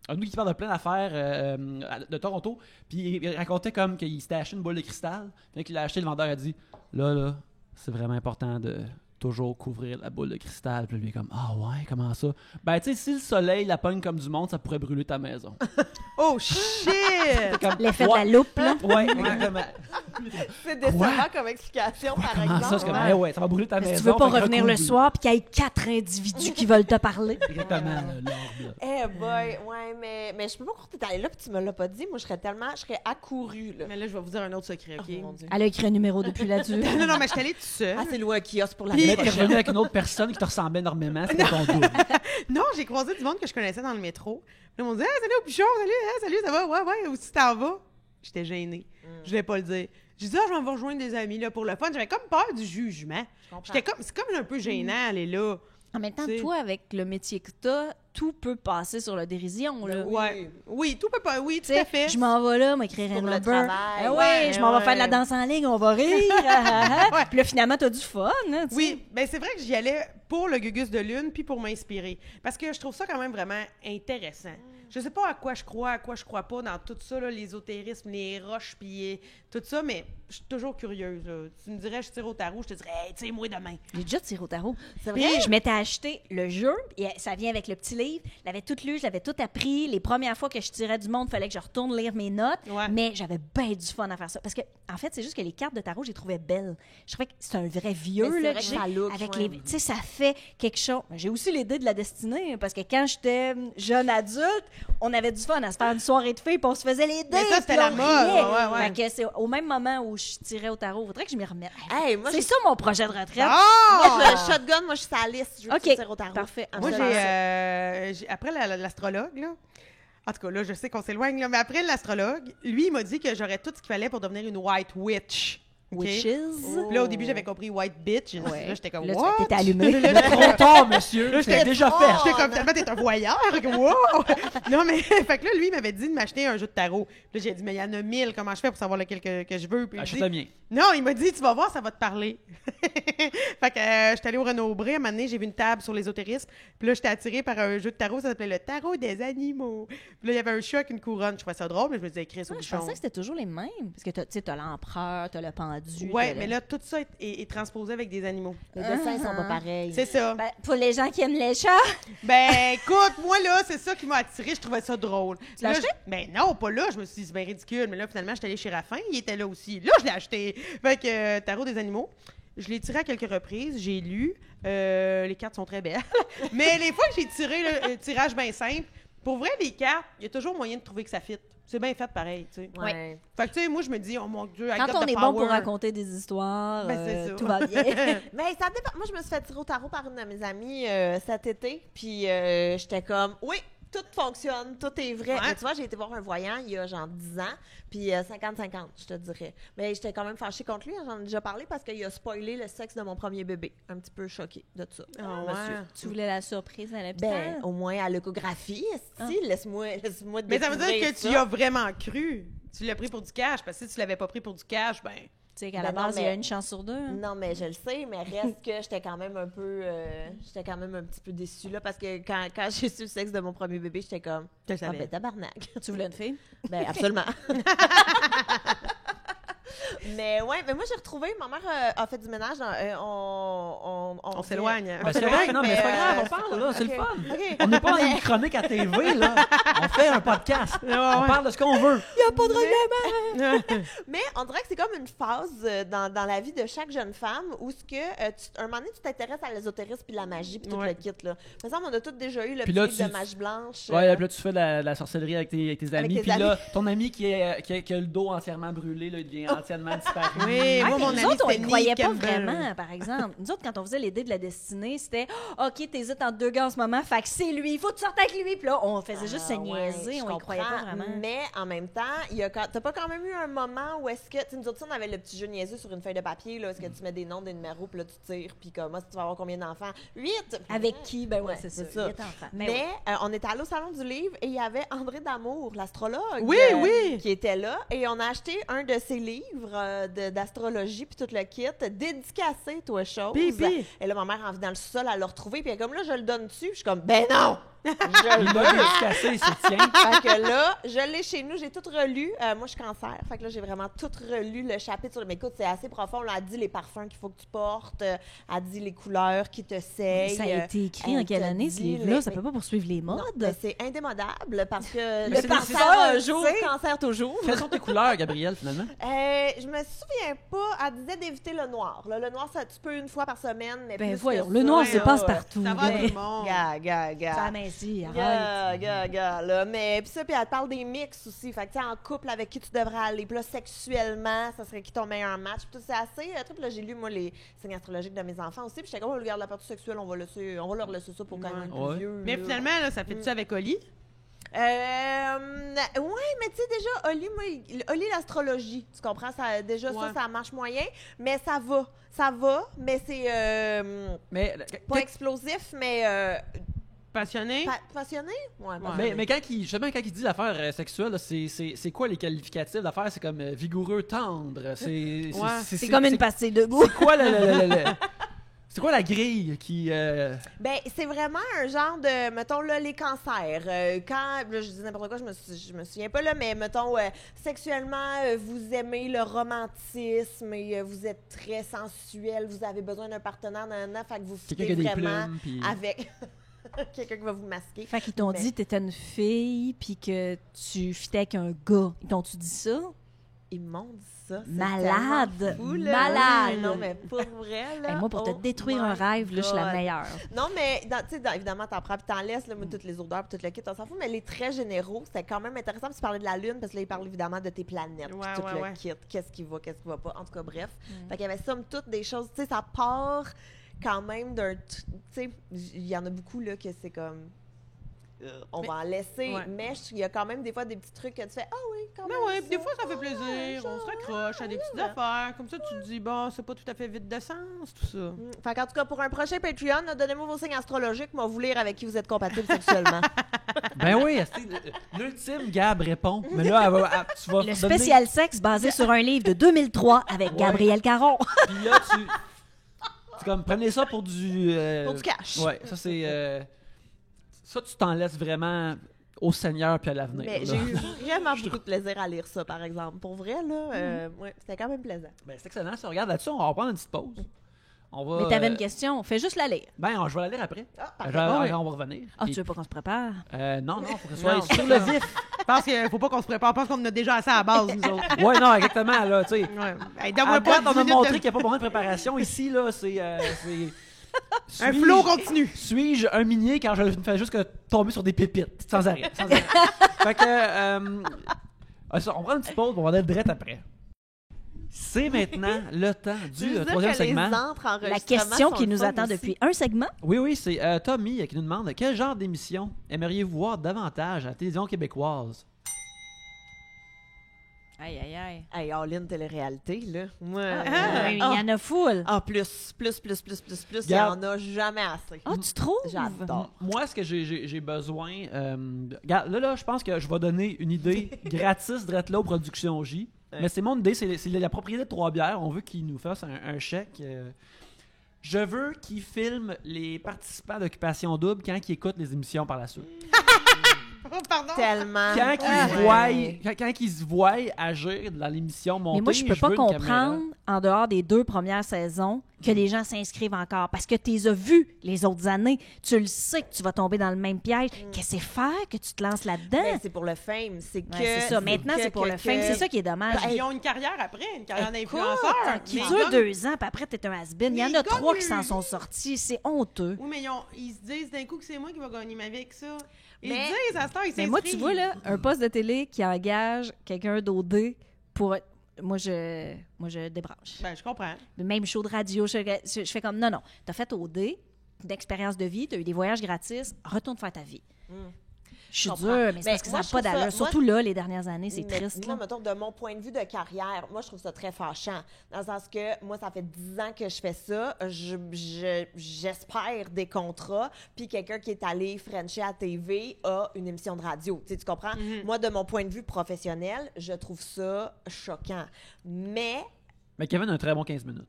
un qui parle de plein d'affaires de Toronto. Puis il racontait comme qu'il s'était acheté une boule de cristal. Puis qu'il l'a acheté, le vendeur a dit là, c'est vraiment important de toujours couvrir la boule de cristal. Puis lui, il est comme ah ouais, comment ça? Ben, tu sais, si le soleil la pogne comme du monde, ça pourrait brûler ta maison. Oh, shit! L'effet de la loupe, là. Ouais, exactement. C'est décevant comme explication, par Comment exemple. ça? C'est comme, ouais, ça va brûler ta maison. Si tu veux pas fait que revenir le recouvre. soir puis qu'il y ait 4 individus qui veulent te parler. Exactement, l'orbe, là. Eh boy, ouais, mais je peux pas croire que t'es allée là puis tu me l'as pas dit. Moi, je serais accourue, là. Mais là, je vais vous dire un autre secret, OK? Oh, mon Dieu. Elle a écrit un numéro depuis là-dessus. Non, mais je suis allée toute seule. Ah, c'est loin un kiosque pour la Mais vie. t'es revenu avec une autre personne qui te ressemblait énormément, c'était ton double. Non, j'ai croisé du monde que je connaissais dans le métro. Là, ils m'ont dit hey, salut au pichon, salut, ça va? Ouais, où tu t'en vas? J'étais gênée. Je voulais pas le dire. J'ai dit, je m'en vais rejoindre des amis là, pour le fun. J'avais comme peur du jugement. C'est comme un peu gênant, aller là. En même temps, T'sais. toi, avec le métier que t'as, tout peut passer sur la dérision, là. Ouais. Oui, tout peut pas. Oui, tout T'sais, à fait. je m'en vais là, m'écrire un Pour le number. travail. Ouais, je m'en vais ouais. faire de la danse en ligne, on va rire. Ouais. Puis là, finalement, t'as du fun, hein, t'sais. Oui, ben c'est vrai que j'y allais pour le Gugus de Lune puis pour m'inspirer. Parce que je trouve ça quand même vraiment intéressant. Je sais pas à quoi je crois pas dans tout ça, là, l'ésotérisme, les roches puis tout ça, mais je suis toujours curieuse. Là. Tu me dirais, je tire au tarot, je te dirais, hey, tire-moi demain. J'ai déjà tiré au tarot. C'est Puis vrai? je m'étais acheté le jeu, et ça vient avec le petit livre. Je l'avais tout lu, je l'avais tout appris. Les premières fois que je tirais du monde, il fallait que je retourne lire mes notes. Ouais. Mais j'avais bien du fun à faire ça. Parce que, en fait, c'est juste que les cartes de tarot, je les trouvais belles. Je trouvais que c'est un vrai vieux, Mais c'est là, vrai que que ça j'ai, look, avec ouais. les. Tu sais, ça fait quelque chose. J'ai aussi les dés de la destinée, parce que quand j'étais jeune adulte, on avait du fun à se faire une soirée de filles, puis on se faisait les dés. Mais ça, c'était puis on la mode, riait. ouais. Fait que c'est au même moment où je tirais au tarot. Faudrait que je m'y remette. Hey, moi, C'est j'ai- ça mon projet de retraite. Moi, je shotgun, moi, je suis sa liste. Je veux OK. que tu tires au tarot. Parfait. Moi, Absolument. après l'astrologue, là, en tout cas, là, je sais qu'on s'éloigne, là, mais après l'astrologue, lui, il m'a dit que j'aurais tout ce qu'il fallait pour devenir une white witch. OK? Witches. Puis là, au début, j'avais compris white bitch. Ouais. Là, j'étais comme, Là, what? t'étais allumé. Trop tard, monsieur. Là, C'est j'étais déjà oh, fait. J'étais comme, tellement, t'es un voyeur. Wow! Non, mais, fait que là, lui, il m'avait dit de m'acheter un jeu de tarot. Puis là, j'ai dit, mais il y en a 1000, comment je fais pour savoir lequel que je veux? Puis il Achète dit, le mien. non, il m'a dit, tu vas voir, ça va te parler. Fait que j'étais allée au Renaud-Bré, à un moment donné, j'ai vu une table sur l'ésotérisme. Puis là, j'étais attirée par un jeu de tarot, ça s'appelait le tarot des animaux. Puis là, il y avait un chat avec une couronne. Je trouvais ça drôle, mais je me disais, Chris, au Ah, je bouchon. pensais que c'était toujours les mêmes. Parce que tu sais, t'as l'empereur, t'as le pendu. Ouais, t'as mais le- là, tout ça est transposé avec des animaux. Les dessins sont pas pareils. C'est ça. Ben, pour les gens qui aiment les chats, Ben, écoute, moi, là, c'est ça qui m'a attiré. Je trouvais ça drôle. Tu l'as Là, acheté? Ben non, pas là. Je me suis dit, c'est bien ridicule. Mais là, finalement, j'étais allée chez Raffin. Il était là aussi. Là, je l'ai acheté. Fait que, Tarot des animaux. Je l'ai tiré à quelques reprises. J'ai lu. Les cartes sont très belles. Mais les fois que j'ai tiré le tirage bien simple, pour vrai, les cartes, il y a toujours moyen de trouver que ça fit. C'est bien fait pareil, tu sais. Ouais. Fait que, tu sais, moi, je me dis, oh mon Dieu, I quand got on the est bon pour power. raconter des histoires, Ben, c'est ça. tout va bien. Mais ça dépend. Moi, je me suis fait tirer au tarot par une de mes amies cet été. Puis j'étais comme, oui, tout fonctionne, tout est vrai. Ouais. Mais tu vois, j'ai été voir un voyant il y a genre 10 ans. Puis 50-50, je te dirais. Mais j'étais quand même fâchée contre lui. J'en ai déjà parlé parce qu'il a spoilé le sexe de mon premier bébé. Un petit peu choquée de ça. Ah, monsieur. ouais. Tu voulais la surprise à l'hôpital? Ben, au moins à l'échographie, esti, laisse-moi Mais ça veut dire découvrir que tu ça. y as vraiment cru. Tu l'as pris pour du cash. Parce que si tu l'avais pas pris pour du cash, ben... Tu sais qu'à Ben la non, base, il y a mais- une chance sur deux. hein. Non, mais je le sais, mais reste que j'étais quand même un peu... j'étais quand même un petit peu déçue, là, parce que quand j'ai su le sexe de mon premier bébé, j'étais comme... Je le Ah savais. ben, tabarnak. Tu voulais une fille? Ben, absolument. Mais ouais, mais moi j'ai retrouvé, ma mère a fait du ménage. On s'éloigne. On Ben, c'est s'éloigne, vrai, non, mais c'est pas grave, on parle, là, c'est le fun. On n'est pas dans une chronique à TV, là. On fait un podcast. On parle de ce qu'on veut. Il n'y a pas de règlement! Mais on dirait que c'est comme une phase dans la vie de chaque jeune femme où ce que un moment donné tu t'intéresses à l'ésotérisme puis la magie puis tout Ouais. le kit là. Il me semble on a tous déjà eu le Puis petit là, livre de tu- Mage Blanche. Ouais, puis là, tu fais de la sorcellerie avec tes amis. tes Puis amis. là, ton ami qui a le dos entièrement brûlé, là, il devient entièrement disparu. Oui, Ah, moi, puis mon nous ami, autres, on c'était ne croyait Nick pas Campbell. vraiment, par exemple. Nous autres, quand on faisait les dés de la destinée, c'était OK, t'hésites entre deux gars en ce moment, fait que c'est lui, il faut que tu sortes avec lui. Puis là, on faisait juste se niaiser, je on y croyait pas comprends, vraiment. Mais en même temps, t'as pas quand même eu un moment où est-ce que, tu sais, nous autres, on avait le petit jeu niaiseux sur une feuille de papier, là, est-ce que tu mets des noms, des numéros, puis là, tu tires, puis comment tu vas avoir combien d'enfants? 8! Avec qui? Ben ouais, Ouais, c'est c'est ça. ça. 8 enfants. Mais on était allé au Salon du Livre et il y avait André Damour, l'astrologue, Oui, oui. qui était là. Et on a acheté un de ses livres d'astrologie, puis tout le kit, dédicacé, toi, chose. Pipi. Et là, ma mère en vient dans le sol à le retrouver, puis elle est comme là, je le donne dessus. Puis je suis comme, ben non! Je le Il m'a veux! dédicacé, c'est tien. Fait que là, je l'ai chez nous, j'ai tout relu. Moi, je suis cancer. Fait que là, j'ai vraiment tout relu le chapitre sur. Mais écoute, c'est assez profond. Là, elle dit les parfums qu'il faut que tu portes. Elle dit les couleurs qui te seyent. Ça a été écrit en elle quelle te année, ce dit livre-là? les- Ça peut pas poursuivre les modes? Non, mais c'est indémodable parce que Mais le c'est cancer ça, un jour, tu sais. cancer toujours. Quelles sont tes couleurs, Gabrielle, finalement? Je me souviens pas. Elle disait d'éviter le noir. Là, le noir, ça, tu peux une fois par semaine, mais Ben plus voyons, que le ça, noir, là, c'est passe partout. Ça va Ben, tout le monde. Gars. Ça amincit, arrête. Gars, là. Mais puis ça, puis elle parle des mix aussi. Fait que, tu sais, en couple, avec qui tu devrais aller. Puis là, sexuellement, ça serait qui ton meilleur match. Puis tout, c'est assez. Puis là, j'ai lu, moi, les signes astrologiques de mes enfants aussi. Puis j'étais comme, on regarde la partie sexuelle, on va leur laisser ça pour quand même Ouais. plus vieux. Mais là. finalement, là, ça fait-tu avec Oli? Ouais, mais tu sais, déjà, Oli, l'astrologie, tu comprends? Déjà, Ouais. ça marche moyen, mais ça va, mais c'est Mais, pas explosif, mais Passionné? passionné? Ouais, mais quand il dit l'affaire sexuelle, là, c'est quoi les qualificatifs d'affaire? C'est comme vigoureux, tendre. C'est comme une pastille de goût. C'est quoi c'est quoi la grille qui... Ben, c'est vraiment un genre de, mettons, là, les cancers. Quand, là, je dis n'importe quoi, je me souviens pas, là, mais mettons, sexuellement, vous aimez le romantisme et vous êtes très sensuel, vous avez besoin d'un partenaire, fait que vous Quelqu'un fitez qui a des vraiment plumes, puis- avec quelqu'un qui va vous masquer. Fait qu'ils t'ont Mais- dit que t'étais une fille puis que tu fitais avec un gars. Ils t'ont-tu dit ça? Ils m'ont dit ça. c'est Malade. tellement fou, là. Malade. Non, mais pour vrai, là. Hey, moi, pour te oh détruire my un rêve, là, je suis la God. meilleure. Non, mais tu sais, évidemment, t'en prends puis t'en laisses, là, moi, toutes les odeurs puis tout le kit, on s'en fout, mais les traits généraux, c'était quand même intéressant. Puis tu parlais de la Lune, parce que là, il parle évidemment de tes planètes puis Ouais, tout ouais, le ouais. kit. Qu'est-ce qui va pas. En tout cas, bref. Fait qu'il y avait somme toute des choses, tu sais, ça part quand même d'un. Tu sais, il y en a beaucoup, là, que c'est comme. On va en laisser, ouais. mais il y a quand même des fois des petits trucs que tu fais, ah oui, quand Mais même. ouais, puis des fois, ça fait ouais, plaisir. On se raccroche à des petites ouais. affaires. Comme ça, tu te dis, bon, c'est pas tout à fait vide de sens, tout ça. Fait qu'en tout cas, pour un prochain Patreon, là, donnez-moi vos signes astrologiques, moi vous lire avec qui vous êtes compatibles sexuellement. Ben oui, l'ultime Gab répond. Mais là, tu vas Le donner- spécial sexe basé sur un livre de 2003 avec Gabriel Caron. Puis là, tu comme, prenez ça pour du... Pour du cash. Ouais, ça c'est... ça, tu t'en laisses vraiment au Seigneur puis à l'avenir. Mais là. j'ai eu vraiment beaucoup de plaisir à lire ça, par exemple. Pour vrai, là, ouais, c'était quand même plaisant. Ben, c'est excellent. Si on regarde là-dessus, on va prendre une petite pause. On va... Mais t'avais une question, fais juste la lire. Ben, je vais la lire après. Ah, On parfait. va revenir. Ah, Puis- tu veux pas qu'on se prépare? Non, faut que ce soit Non, sur le vif. Je pense qu'il faut pas qu'on se prépare. Je pense qu'on en a déjà assez à la base, nous autres. Ouais, non, exactement, là, tu sais. Ouais. Hey, À donne-moi date, pas on 10 a minutes montré de- qu'il n'y a pas besoin de préparation. Ici, là, c'est... Un Suis-je- flow continu. Suis-je un minier quand je ne fais juste que tomber sur des pépites, sans arrêt. Fait que, on prend une petite pause, on va aller direct après. C'est maintenant le temps Tu du veux dire troisième que les segment. La question qui nous attend depuis depuis un segment. Oui, c'est Tommy qui nous demande quel genre d'émission aimeriez-vous voir davantage à la télévision québécoise? Aïe, aïe, aïe. Hey, all-in télé-réalité, là. Moi, Oui, il y en a full. Ah, plus. Il y Garde. en a jamais assez. Ah, tu trouves? J'adore. Moi, ce que j'ai besoin... regarde, là, je pense que je vais donner une idée gratis de là aux Productions J. Mais c'est mon idée, c'est la propriété de Trois-Bières. On veut qu'ils nous fassent un chèque. Je veux qu'ils filment les participants d'Occupation Double quand ils écoutent les émissions par la suite. Oh, pardon. Tellement. Quand ils se voient agir dans l'émission montée, Mais moi, je peux pas veux une comprendre, caméra. en dehors des 2 premières saisons, que les gens s'inscrivent encore. Parce que tu les as vus les autres années. Tu le sais que tu vas tomber dans le même piège. Qu'est-ce que c'est faire que tu te lances là-dedans? Ben, c'est pour le fame. C'est que. Ouais, c'est ça. Maintenant, c'est pour le fame. C'est ça qui est dommage. Ils ont une carrière après, une carrière Écoute, d'influenceur. Qui Mais dure ils gagnent- 2 ans, puis après, t'es un has-been. Il y en Mais a ils 3 qui gagnent- s'en sont sortis. C'est honteux. Oui, mais ils se disent d'un coup que c'est moi qui vais gagner ma vie avec ça. Ils Mais- disent à cette heure, ils Mais moi, tu s'inscrivent. vois, là, un poste de télé qui engage quelqu'un d'OD pour moi, je débranche. Ben, je comprends. Même show de radio, je fais comme, non, t'as fait OD, une expérience de vie, t'as eu des voyages gratis, retourne faire ta vie. Je suis comprends. dure, mais c'est Ben, parce que ça moi, n'a je pas trouve ça- d'allure. Surtout là, les dernières années, c'est Mais triste. Moi, là. mettons, de mon point de vue de carrière, moi, je trouve ça très fâchant. Dans le sens que moi, ça fait 10 ans que je fais ça. J'espère des contrats. Puis quelqu'un qui est allé Frencher à TV a une émission de radio. Tu sais, tu comprends? Moi, de mon point de vue professionnel, je trouve ça choquant. Mais Mais Kevin a un très bon 15 minutes.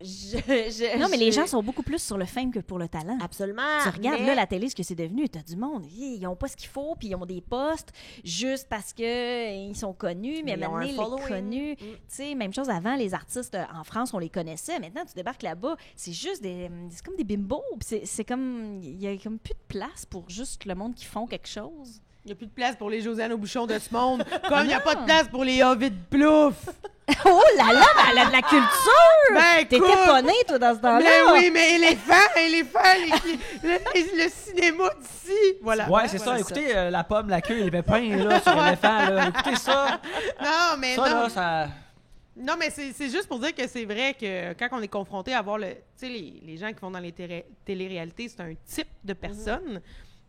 Non, mais les gens sont beaucoup plus sur le fame que pour le talent. Absolument. Tu regardes mais- là la télé, ce que c'est devenu, t'as du monde, ils n'ont pas ce qu'il faut, puis ils ont des postes juste parce qu'ils sont connus, mais Ils ont maintenant, un les following. connus. Tu sais, même chose avant, les artistes en France, on les connaissait. Maintenant, tu débarques là-bas, c'est juste c'est comme des bimbos. Puis c'est comme, il y a comme plus de place pour juste le monde qui font quelque chose. Il n'y a plus de place pour les Josiane au bouchon de ce monde, comme il n'y a pas de place pour les Ovid Plouf. Oh là là, mais elle a de la culture! Ben, T'étais écoute, pas né, toi, dans ce temps-là. Mais oui, mais le cinéma d'ici. Voilà. Ouais, c'est ça. Écoutez, la pomme, la queue et les pépins là, sur l'éléphant. Là. Écoutez ça. Non, mais Ça, non. là, ça... Non, mais c'est juste pour dire que c'est vrai que quand on est confronté à voir tu sais, les gens qui vont dans les téléréalités, c'est un type de personne.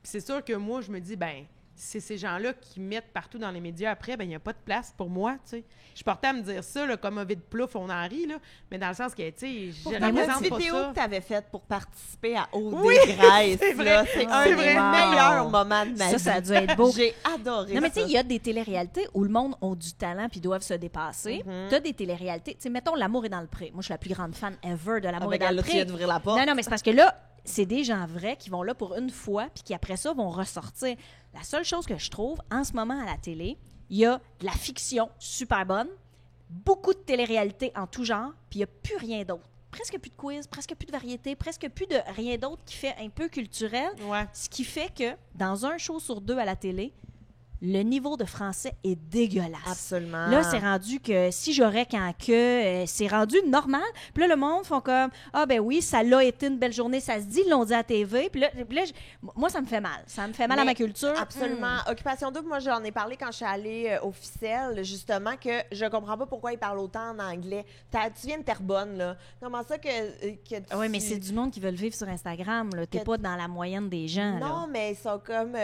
Puis c'est sûr que moi, je me dis, ben, c'est ces gens-là qui mettent partout dans les médias après, ben, il n'y a pas de place pour moi, tu sais. Je portais à me dire ça, là, comme Ovid Plouf, on en rit, là, mais dans le sens que, tu sais, je La représente pas vidéo ça. que tu avais faite pour participer à OD Oui, Grèce, c'est vrai, là, c'est un c'est des vrai. meilleurs moments de ma vie. Ça a dû être beau. J'ai adoré Non, mais tu sais, ça. il y a des téléréalités où le monde a du talent puis doivent se dépasser. T'as des téléréalités. Tu sais, mettons L'amour est dans le pré. Moi, je suis la plus grande fan ever de L'amour est dans le là, tu pré. viens d'ouvrir la porte. Non, mais c'est parce que là, c'est des gens vrais qui vont là pour une fois puis qui, après ça, vont ressortir. La seule chose que je trouve, en ce moment, à la télé, il y a de la fiction super bonne, beaucoup de télé-réalité en tout genre, puis il n'y a plus rien d'autre. Presque plus de quiz, presque plus de variété, presque plus de rien d'autre qui fait un peu culturel. Ouais. Ce qui fait que, dans un show sur deux à la télé, le niveau de français est dégueulasse. Absolument. Là, c'est rendu que si j'aurais qu'en que, c'est rendu normal. Puis là, le monde font comme, ah ben oui, ça l'a été une belle journée, ça se dit, ils l'ont dit à la TV. Puis là, moi, ça me fait mal. Ça me fait mal à Mais ma culture. Absolument. Occupation double, moi, j'en ai parlé quand je suis allée officielle, justement, que je comprends pas pourquoi ils parlent autant en anglais. Tu viens de Terrebonne, là. Comment ça que tu... Oui, mais c'est du monde qui veut le vivre sur Instagram. T'es Que- pas dans la moyenne des gens. Non, Là. mais ils sont comme,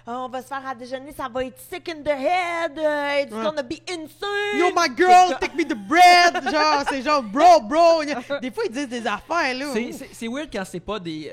on va se faire à déjeuner, ça va être sick in the head, it's Ouais. gonna be insane. Yo, my girl, take me the bread! Genre, c'est genre, bro. Des fois, ils disent des affaires, là. C'est weird quand c'est pas des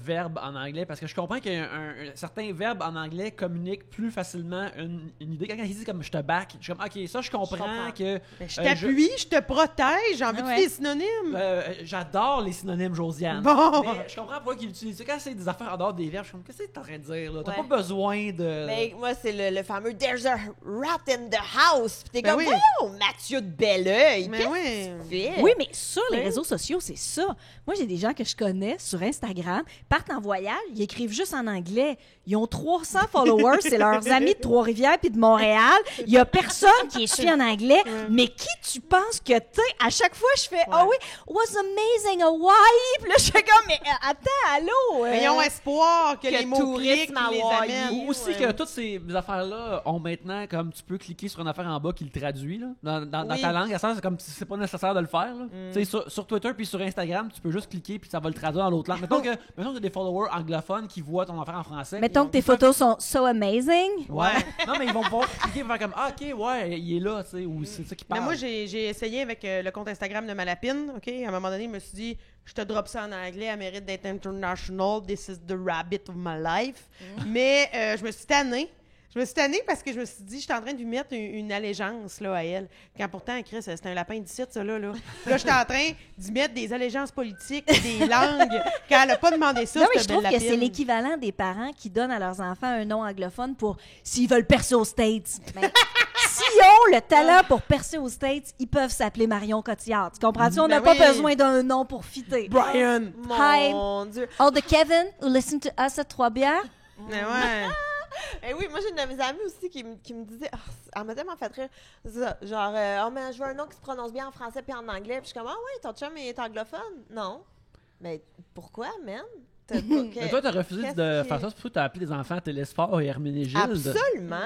verbes en anglais, parce que je comprends qu'un certain verbe en anglais communique plus facilement une idée. Quand ils disent comme je te back, je suis comme ok, ça je comprends comprends. que. Mais je t'appuie, je te protège, j'en veux-tu Ouais. des synonymes? J'adore les synonymes, Josiane. Bon. Mais je comprends pourquoi ils l'utilisent. Quand c'est des affaires en dehors des verbes, je suis comme qu'est-ce que t'es en train de dire là? T'as Ouais. pas besoin de. Mais moi, c'est le fameux There's a rat in the house. Puis t'es Ben comme, oui. voyons, Mathieu de Belleuil. Mais Qu'est-ce oui. que tu fais? Oui, mais sur les Ouais. réseaux sociaux, c'est ça. Moi, j'ai des gens que je connais sur Instagram, partent en voyage, ils écrivent juste en anglais. Ils ont 300 followers, c'est leurs amis de Trois-Rivières puis de Montréal. Il y a personne qui est suit en anglais. Mais qui tu penses que t'es? À chaque fois, je fais, oh oui, was amazing Hawaii. Puis là, je fais comme, mais attends, allô? Mais ils ont espoir que que les mots cliquent tourisme les Hawaii. amènent. Ou aussi Ouais. que toutes ces affaires-là ont maintenant, comme tu peux cliquer sur une affaire en bas qui le traduit, là, dans Oui. ta langue. À ça, c'est comme si c'est pas nécessaire de le faire. Là. Tu sais, sur Twitter puis sur Instagram, tu peux juste cliquer puis ça va le traduire dans l'autre langue. Mettons que t'as des followers anglophones qui voient ton affaire en français. Mettons que tes photos sont so amazing. Ouais. Non, mais ils vont pouvoir cliquer et faire comme ah, ok, ouais, il est là, tu sais, ou c'est ça qui Mais parle. moi, j'ai essayé avec le compte Instagram de Malapine, OK? À un moment donné, je me suis dit, je te drop ça en anglais, elle mérite d'être international, this is the rabbit of my life. Mais je me suis tannée. Je me suis tannée parce que je me suis dit, je suis en train de lui mettre une allégeance là, à elle. Quand pourtant, Chris, c'est un lapin d'ici, ça, là. Là, je suis en train d'y mettre des allégeances politiques, des langues, quand elle n'a pas demandé ça, Non, mais cette je trouve belle que c'est lapine. l'équivalent des parents qui donnent à leurs enfants un nom anglophone pour s'ils veulent percer aux States. Ben, s'ils ont le talent pour percer aux States, ils peuvent s'appeler Marion Cotillard. Tu comprends-tu? On n'a Ben pas oui. besoin d'un nom pour fitter. Brian! Mon Dieu. All the Kevin who listen to us at Trois-Bières. Mais ouais. Eh oui, moi, j'ai une de mes amies aussi qui me disait, elle m'a tellement fait rire. C'est ça, genre, oh, mais je veux un nom qui se prononce bien en français puis en anglais. Puis je suis comme, ah ouais, ton chum est anglophone? Non. Mais pourquoi, man? Mais toi, t'as refusé Qu'est-ce de qui- faire ça, c'est pour ça que t'as appelé les enfants Télésphore et Herménégilde. Absolument.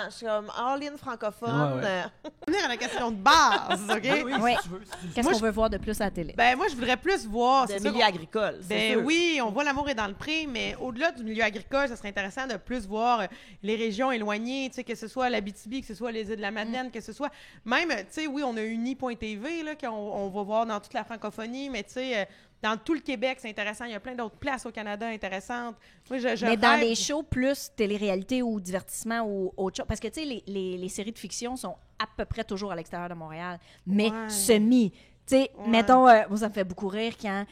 Je suis comme all-in francophone. Ouais, ouais. Venir à la question de base, OK? Oui. si tu veux. Qu'est-ce qu'on veut voir de plus à la télé? Ben, moi, je voudrais plus voir... De c'est ça milieu agricole, c'est Ben sûr. oui, on voit l'amour est dans le pré, mais au-delà du milieu agricole, ça serait intéressant de plus voir les régions éloignées, tu sais, que ce soit l'Abitibi, que ce soit les îles de la Madeleine, que ce soit même, tu sais, oui, on a Uni.tv, là, qu'on va voir dans toute la francophonie, mais tu sais, dans tout le Québec, c'est intéressant. Il y a plein d'autres places au Canada intéressantes. Moi, je Mais dans rêve- les shows plus télé-réalité ou divertissement ou autre chose. Parce que, tu sais, les séries de fiction sont à peu près toujours à l'extérieur de Montréal, mais Ouais. semi. Tu sais, Ouais. mettons, moi, ça me fait beaucoup rire quand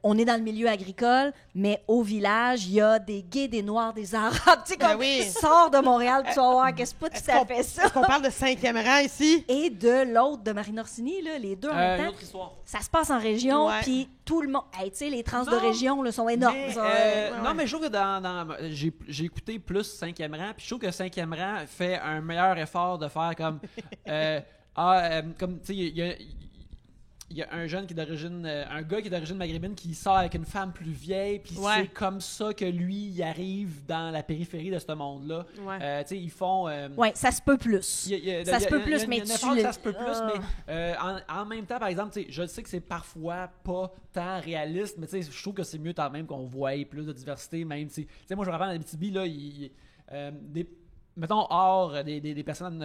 on est dans le milieu agricole, mais au village, il y a des gays, des noirs, des arabes. Tu sais, Ben comme, oui. sors de Montréal, tu vas voir qu'est-ce pas tout à fait ça. Est-ce qu'on parle de 5e rang ici? Et de l'autre, de Marine Orsini, là, les deux en même Une temps. autre histoire. Ça se passe en région, Ouais. puis tout le monde... Hey, tu sais, les trans de Non, région là, sont énormes. Mais, ça. Non, mais je trouve que j'ai écouté plus 5e rang, puis je trouve que 5e rang fait un meilleur effort de faire comme. Comme, tu sais, il y a un jeune qui est d'origine. Un gars qui est d'origine maghrébine qui sort avec une femme plus vieille, puis Ouais. c'est comme ça que lui, il arrive dans la périphérie de ce monde-là. Ouais. Tu sais, ils font. Ouais, ça se peut plus. Ça se peut plus, mais tu tu le- ça se peut plus, Ah. mais en même temps, par exemple, tu sais, je sais que c'est parfois pas tant réaliste, mais tu sais, je trouve que c'est mieux quand même qu'on voie plus de diversité, même si, tu sais, moi je me rappelle en Abitibi, là, mettons, hors des personnes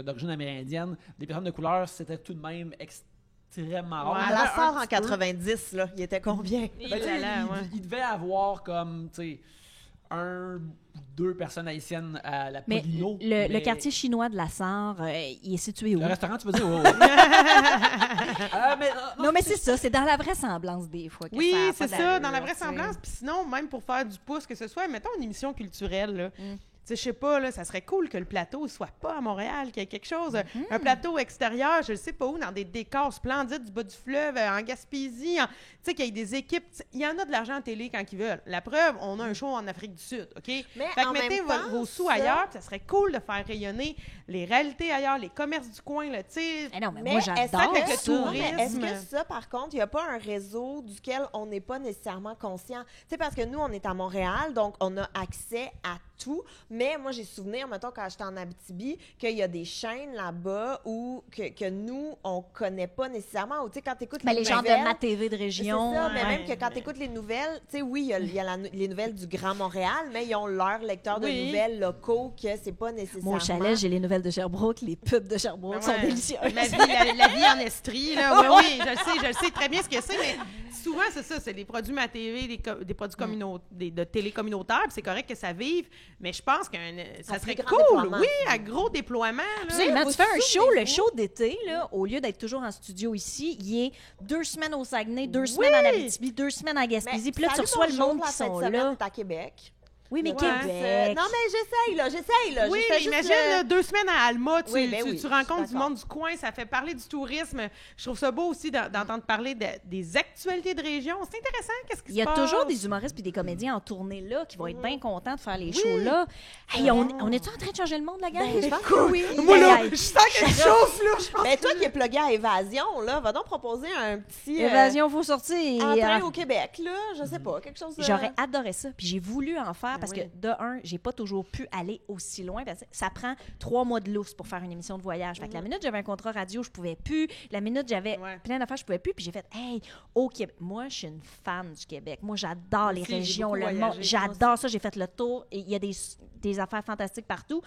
d'origine amérindienne, des personnes de couleur, c'était tout de même extrêmement rare. Ouais. À Il y avait la sort un en petit peu. 90, là, il était combien? Ben, tu sais, il devait avoir comme, tu sais, 1 ou 2 personnes haïtiennes à la Mais Polino. le quartier chinois de la Sarre, il est situé où? Le restaurant, tu veux dire? Ouais, ouais. Non, mais c'est ça, c'est dans la vraisemblance des fois. Que Oui, ça a c'est pas ça, d'allure, dans la tu sais. vraisemblance. Puis sinon, même pour faire du pouce, que ce soit, mettons une émission culturelle, là. Mm. Tu sais, je sais pas, là, ça serait cool que le plateau soit pas à Montréal, qu'il y ait quelque chose, Mm-hmm. un plateau extérieur, je ne sais pas où, dans des décors splendides du bas du fleuve, en Gaspésie, tu sais, qu'il y ait des équipes. Il y en a de l'argent en télé quand ils veulent. La preuve, on a un show en Afrique du Sud, OK? Mais Fait que en mettez même temps, vos sous ça- ailleurs, puis ça serait cool de faire rayonner les réalités ailleurs, les commerces du coin, là, tu sais. Eh non, mais, Mais moi, est-ce j'adore avec le ça. tourisme. Est-ce que ça, par contre, il n'y a pas un réseau duquel on n'est pas nécessairement conscient? Tu sais, parce que nous, on est à Montréal, donc on a accès à tout. Mais moi, j'ai souvenir, mettons, quand j'étais en Abitibi, qu'il y a des chaînes là-bas où que nous, on connaît pas nécessairement. Ou tu sais, quand tu écoutes Ben, les gens nouvelles... de ma TV de C'est région. ça, mais ouais. même que quand tu écoutes les nouvelles, tu sais, oui, il y a les nouvelles du Grand Montréal, mais ils ont leur lecteur de Oui. nouvelles locaux que c'est pas nécessairement... Moi, au chalet, j'ai les nouvelles de Sherbrooke. Les pubs de Sherbrooke Ben sont ouais. délicieuses. La vie en estrie, là. Oui, je le sais très bien ce que c'est, mais souvent, c'est ça, c'est des produits ma TV, des produits de télé communautaire, puis c'est correct que ça vive, mais je pense que ça À serait plus grand cool, déploiement. oui, à gros déploiement, là. Absolument. Vous Tu fais un show, le souvenez-vous? show d'été, là, au lieu d'être toujours en studio ici, il est 2 semaines au Saguenay, 2 semaines en Abitibi, 2 semaines à Gaspésie. Puis là, tu Salut, reçois le bonjour, monde la qui fin de sont semaine, là. t'es à Québec. Oui, mais Ouais. Québec. Non, mais j'essaye, là. Oui, Je fais mais juste imagine, le- là, 2 semaines à Alma, tu Oui, ben oui, tu rencontres je suis du monde du coin, ça fait parler du tourisme. Je trouve ça beau aussi d'entendre parler des actualités de région. C'est intéressant, qu'est-ce qui Il se y a passe? toujours des humoristes puis des comédiens en tournée là qui vont être bien contents de faire les shows là. Hey, on est-tu en train de changer le monde, la gang? Ben, je pense que oui. Moi, là, Hey, je sens qu'elle chauffe, là, je pense. Ben, toi qui es plugué à Évasion, là, va donc proposer un petit... Évasion, faut sortir. Et, entrée au Québec, là. Je sais pas, quelque chose... J'aurais adoré ça. Puis j'ai voulu en faire parce oui. que, de un, j'ai pas toujours pu aller aussi loin. Parce que ça prend 3 mois de lousse pour faire une émission de voyage. Fait que la minute j'avais un contrat radio, je pouvais plus. La minute j'avais Ouais. plein d'affaires, je pouvais plus. Puis j'ai fait, hey, au Québec. Moi, je suis une fan du Québec. Moi, j'adore les aussi, j'ai régions, beaucoup le voyagé. monde. Moi J'adore ça. J'ai fait le tour. Et il y a des affaires fantastiques partout.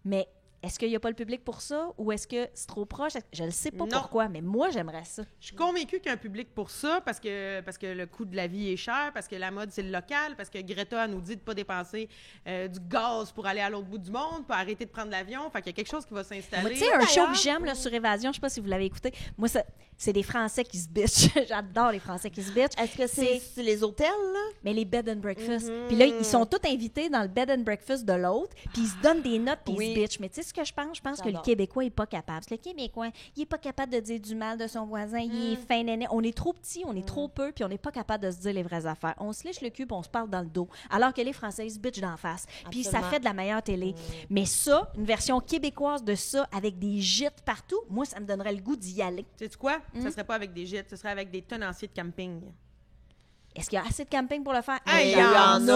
Mais est-ce qu'il n'y a pas le public pour ça ou est-ce que c'est trop proche? Je ne sais pas Non. pourquoi, mais moi, j'aimerais ça. Je suis convaincue qu'il y a un public pour ça parce que le coût de la vie est cher, parce que la mode, c'est le local, parce que Greta nous dit de ne pas dépenser du gaz pour aller à l'autre bout du monde, pour arrêter de prendre l'avion. Fait qu'il y a quelque chose qui va s'installer. Moi, tu sais, un show d'ailleurs, que j'aime là, sur Évasion, je ne sais pas si vous l'avez écouté. Moi, c'est des Français qui se bitchent. J'adore les Français qui se bitchent. Est-ce que c'est les hôtels, là? Mais les bed and breakfast. Puis là, ils sont tous invités dans le bed and breakfast de l'autre, puis ils se donnent des notes, puis Oui. ils se bitchent. Mais tu sais ce que je pense? Je pense que le J'adore. Québécois n'est pas capable. Parce que le Québécois, il n'est pas capable de dire du mal de son voisin. Il est fin néné. On est trop petits, on est trop peu, puis on n'est pas capable de se dire les vraies affaires. On se lèche le cul, puis on se parle dans le dos. Alors que les Français, ils se bitchent d'en face. Puis ça Absolument. fait de la meilleure télé. Mais ça, une version québécoise de ça, avec des gîtes partout, moi, ça me donnerait le goût d'y aller. Sais-tu quoi? Ça serait pas avec des gîtes, ce serait avec des tenanciers de camping. Est-ce qu'il y a assez de camping pour le faire? Hey, Il il y en a.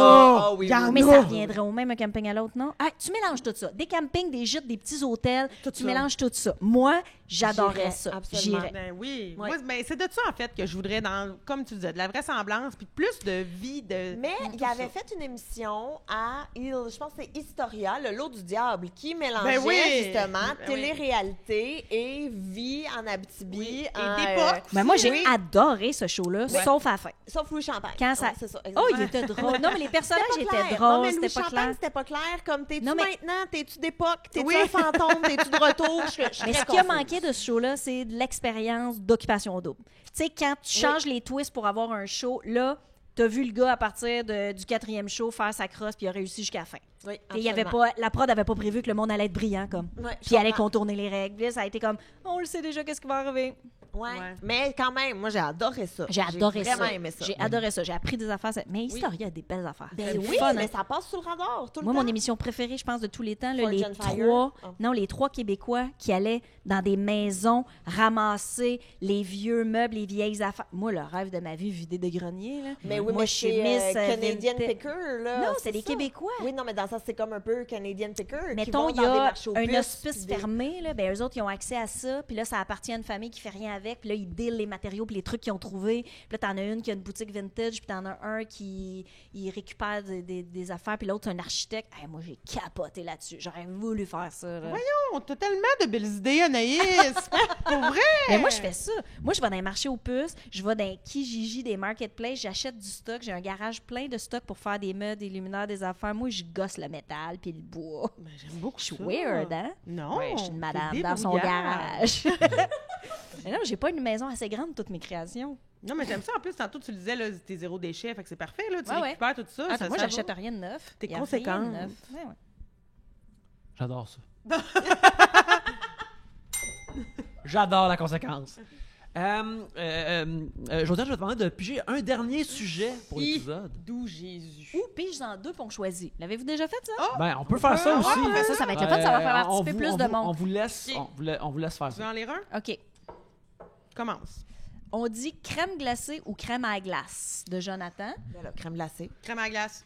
Ah oui, Il y en Mais a. ça reviendrait au même un camping à l'autre, non? Ah, tu mélanges tout ça. Des campings, des gîtes, des petits hôtels. Tout tu ça. mélanges tout ça. Moi, j'adorerais J'irais, ça. absolument. J'irais. Ben oui. Ouais. Moi, ben, c'est de ça, en fait, que je voudrais, comme tu disais, de la vraisemblance, puis plus de vie, de. Mais tout il avait ça. fait une émission je pense que c'est Historia, le lot du diable, qui mélangeait Ben oui. justement Ben oui. télé-réalité et vie en Abitibi. Oui. Et en, d'époque. Ben moi, j'ai Oui. adoré ce show-là, sauf à la fin. Sauf Louis Champagne. Quand ça- Ouais, c'est ça, Oh, exactement. il était drôle. Non, mais les personnages C'était pas étaient clair. Non, drôles, mais Louis c'était pas Champagne, clair. c'était pas clair. Comme, t'es-tu Non, mais- maintenant? T'es-tu d'époque? T'es-tu Oui. un fantôme? T'es-tu de retour? Je Mais serais ce qui a confuse. manqué de ce show-là, c'est de l'expérience d'occupation double. Tu sais, quand tu changes les twists pour avoir un show, là, t'as vu le gars à partir du 4e show faire sa crosse puis il a réussi jusqu'à la fin. Oui, Et il y avait absolument. pas, la prod avait pas prévu que le monde allait être brillant comme. Ouais, je Puis il allait comprends. contourner les règles. Puis là, ça a été comme, on le sait déjà qu'est-ce qui va arriver. Ouais. Ouais. Mais quand même, moi, j'ai adoré ça. J'ai adoré ça. vraiment aimé ça. J'ai adoré ça. J'ai appris des affaires. Mais Historia a des belles affaires. Ben C'est oui, fun, mais hein. ça passe sous le radar tout le Moi, temps. mon émission préférée, je pense, de tous les temps, là, Forge and Fire. Oh. les 3 Québécois qui allaient dans des maisons ramasser les vieux meubles, les vieilles affaires. Moi, le rêve de ma vie, vider des greniers. Là. Mais oui, moi, mais je suis c'est Miss Canadian Vintage. Picker, là. Non, c'est des ça. Québécois. Oui, non, mais dans ça, c'est comme un peu Canadian Picker. qui Mettons, vont il y dans des a marchés aux un puces, hospice puis des- fermé, là, ben, eux autres, ils ont accès à ça, puis là, ça appartient à une famille qui fait rien avec, puis là, ils dealent les matériaux puis les trucs qu'ils ont trouvés. Puis là, t'en as une qui a une boutique vintage, puis t'en as un qui il récupère des affaires, puis l'autre, c'est un architecte. Hey, moi, j'ai capoté là-dessus. J'aurais voulu faire ça. Là. Voyons, t'as tellement de belles idées, Anaïs. Pour vrai. Mais moi, je fais ça. Moi, je vais dans les marchés aux puces, je vais dans les Kijiji, des marketplaces, j'achète du stock. J'ai un garage plein de stock pour faire des meubles, des luminaires, des affaires. Moi, je gosse le métal puis le bois. Ben, j'aime beaucoup Je suis ça. weird, hein? Non. Ouais, je suis une t'es madame dans son débrouillard. garage. Mais non, j'ai pas une maison assez grande, toutes mes créations. Non, mais j'aime ça. En plus, tantôt, tu le disais, là, t'es zéro déchet, fait que c'est parfait, là. Tu Ouais, récupères tout ça. Ah, ça moi, ça j'achète va. rien de neuf. T'es Y a conséquente. rien de neuf. Ouais, ouais. J'adore ça. J'adore la conséquence. Josiane, je vais te demander de piger un dernier sujet pour l'épisode. D'où Jésus. Ou pige-en 2 pour choisir. L'avez-vous déjà fait, ça? Ben, on peut faire ça aussi. Ah, ben ça va être le fun, ça va faire on participer vous- plus on de vous- monde. On vous laisse, Ok. on vous laisse faire Tu veux ça. en lire un? OK. Commence. On dit crème glacée ou crème à glace de Jonathan. Ben là, crème glacée. Crème à glace.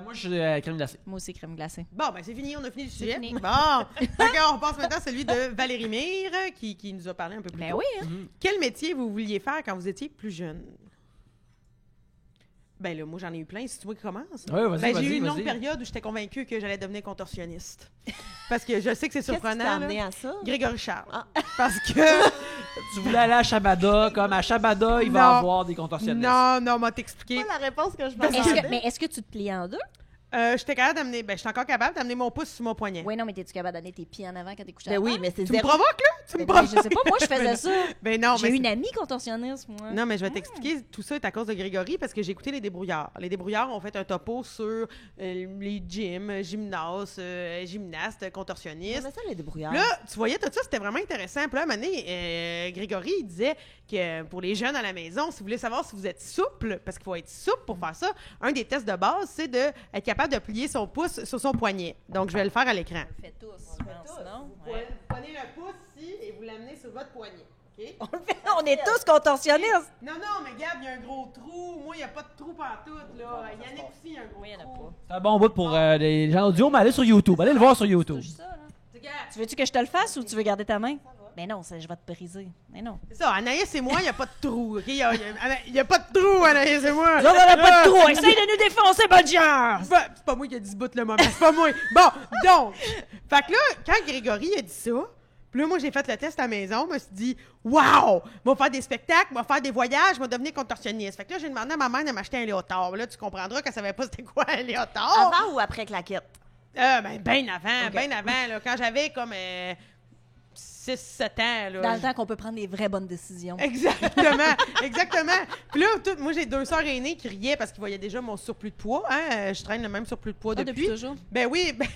Moi, je suis crème glacée. Moi aussi, crème glacée. Bon, ben c'est fini, on a fini le sujet. fini. Bon, d'accord, on passe maintenant à celui de Valérie Mire, qui nous a parlé un peu plus Ben tôt. oui, hein? Quel métier vous vouliez faire quand vous étiez plus jeune? Ben là, moi, j'en ai eu plein. Si tu veux qu'il commence. Ouais, vas-y, Ben, vas-y, j'ai eu une vas-y. longue période où j'étais convaincue que j'allais devenir contorsionniste. Parce que je sais que c'est Qu'est-ce qui t'a surprenant. amené là. à ça? Grégory Charles. Ah. Parce que... Tu voulais aller à Shabada, comme à Shabada, il va y Non. avoir des contorsionnistes. Non, m'a t'expliquer. C'est pas la réponse que je Mais est-ce que tu te plies en deux? J'étais capable d'amener... Ben, je suis encore capable d'amener mon pouce sur mon poignet. Oui, non, mais t'es-tu capable d'amener tes pieds en avant quand t'es couché à Ben la oui, table? mais c'est Tu me zéro. provoques, là? Tu me Ben, provoques? je sais pas, moi, je faisais ça. Ben non, J'ai mais une amie contorsionniste, moi. Non, mais je vais t'expliquer. Tout ça est à cause de Grégory parce que j'ai écouté Les Débrouillards. Les Débrouillards ont fait un topo sur les gyms, gymnastes, contorsionnistes. Mais ça, les débrouillards. Là, tu voyais tout ça, c'était vraiment intéressant. Puis là, à un moment donné, Grégory, il disait que pour les jeunes à la maison, si vous voulez savoir si vous êtes souple, parce qu'il faut être souple pour faire ça, un des tests de base, c'est d'être capable de plier son pouce sur son poignet. Donc, je vais le faire à l'écran. On le fait tous, je pense, non? Vous prenez le pouce ici et vous l'amenez sur votre poignet. OK? On est tous contorsionnistes. Non, mais Gab, il y a un gros trou. Moi, il n'y a pas de trou partout, là. Yannick aussi, il y a un gros Oui, il y en a trou. pas. C'est un bon bout pour les gens audio, mais allez sur YouTube. Allez le voir sur YouTube. Touche ça, là. C'est Gab. Tu veux-tu que je te le fasse ou tu veux garder ta main? Mais non, je vais te briser. Mais non. C'est ça, Anaïs et moi, il n'y a pas de trou. OK? Il y a pas de trou, Anaïs et moi. Là, on n'a pas de trou. Essaye de nous défoncer, bonne chance! C'est pas moi qui ai dit ce bout le moment. C'est pas moi. Bon, donc, fait que là, quand Grégory a dit ça, puis là, moi, j'ai fait le test à la maison, je me suis dit, waouh, je vais faire des spectacles, je vais faire des voyages, je vais devenir contorsionniste. Fait que là, j'ai demandé à ma mère de m'acheter un léotard. Là, tu comprendras qu'elle savait pas c'était quoi un léotard. Avant ou après claquette? Ben avant, Ok. bien avant, là, quand j'avais comme 6-7 ans. Là, Dans le temps qu'on peut prendre des vraies bonnes décisions. Exactement, exactement. Puis là, moi, j'ai 2 sœurs aînées qui riaient parce qu'ils voyaient déjà mon surplus de poids. Hein? Je traîne le même surplus de poids Ah, depuis. depuis toujours? Ben oui, ben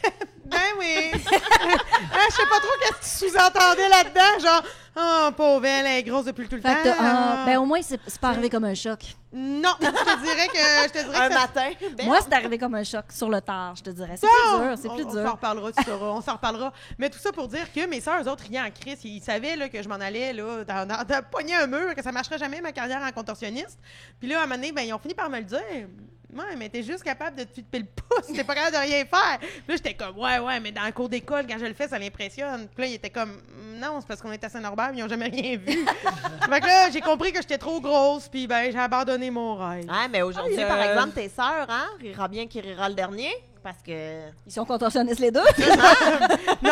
oui. Je sais pas trop qu'est-ce qu'ils sous-entendaient là-dedans. Genre, Oh, pauvre, elle est grosse depuis tout le temps. Fait que ben au moins, c'est pas arrivé comme un choc. Non, je te dirais que Un ça- matin. Moi, c'est arrivé comme un choc sur le tard, je te dirais. C'est Non! plus dur, c'est plus On s'en dur. reparlera, tu sauras. On s'en reparlera. Mais tout ça pour dire que mes sœurs, eux autres, riaient en crise. Ils savaient là, que je m'en allais là, dans pogner un mur, que ça marcherait jamais ma carrière en contorsionniste. Puis là, à un moment donné, ben, ils ont fini par me le dire. Ouais, mais t'es juste capable de te piler le pouce, t'es pas capable de rien faire. Puis là, j'étais comme, ouais, mais dans le cours d'école, quand je le fais, ça l'impressionne. Puis là, il était comme, non, c'est parce qu'on est à Saint-Norbert, ils ont jamais rien vu. Fait que là, j'ai compris que j'étais trop grosse, puis ben, j'ai abandonné mon rêve. Ouais, mais aujourd'hui, par exemple, tes sœurs, hein, rira bien qui rira le dernier, parce que... Ils sont contorsionnistes les deux. Non,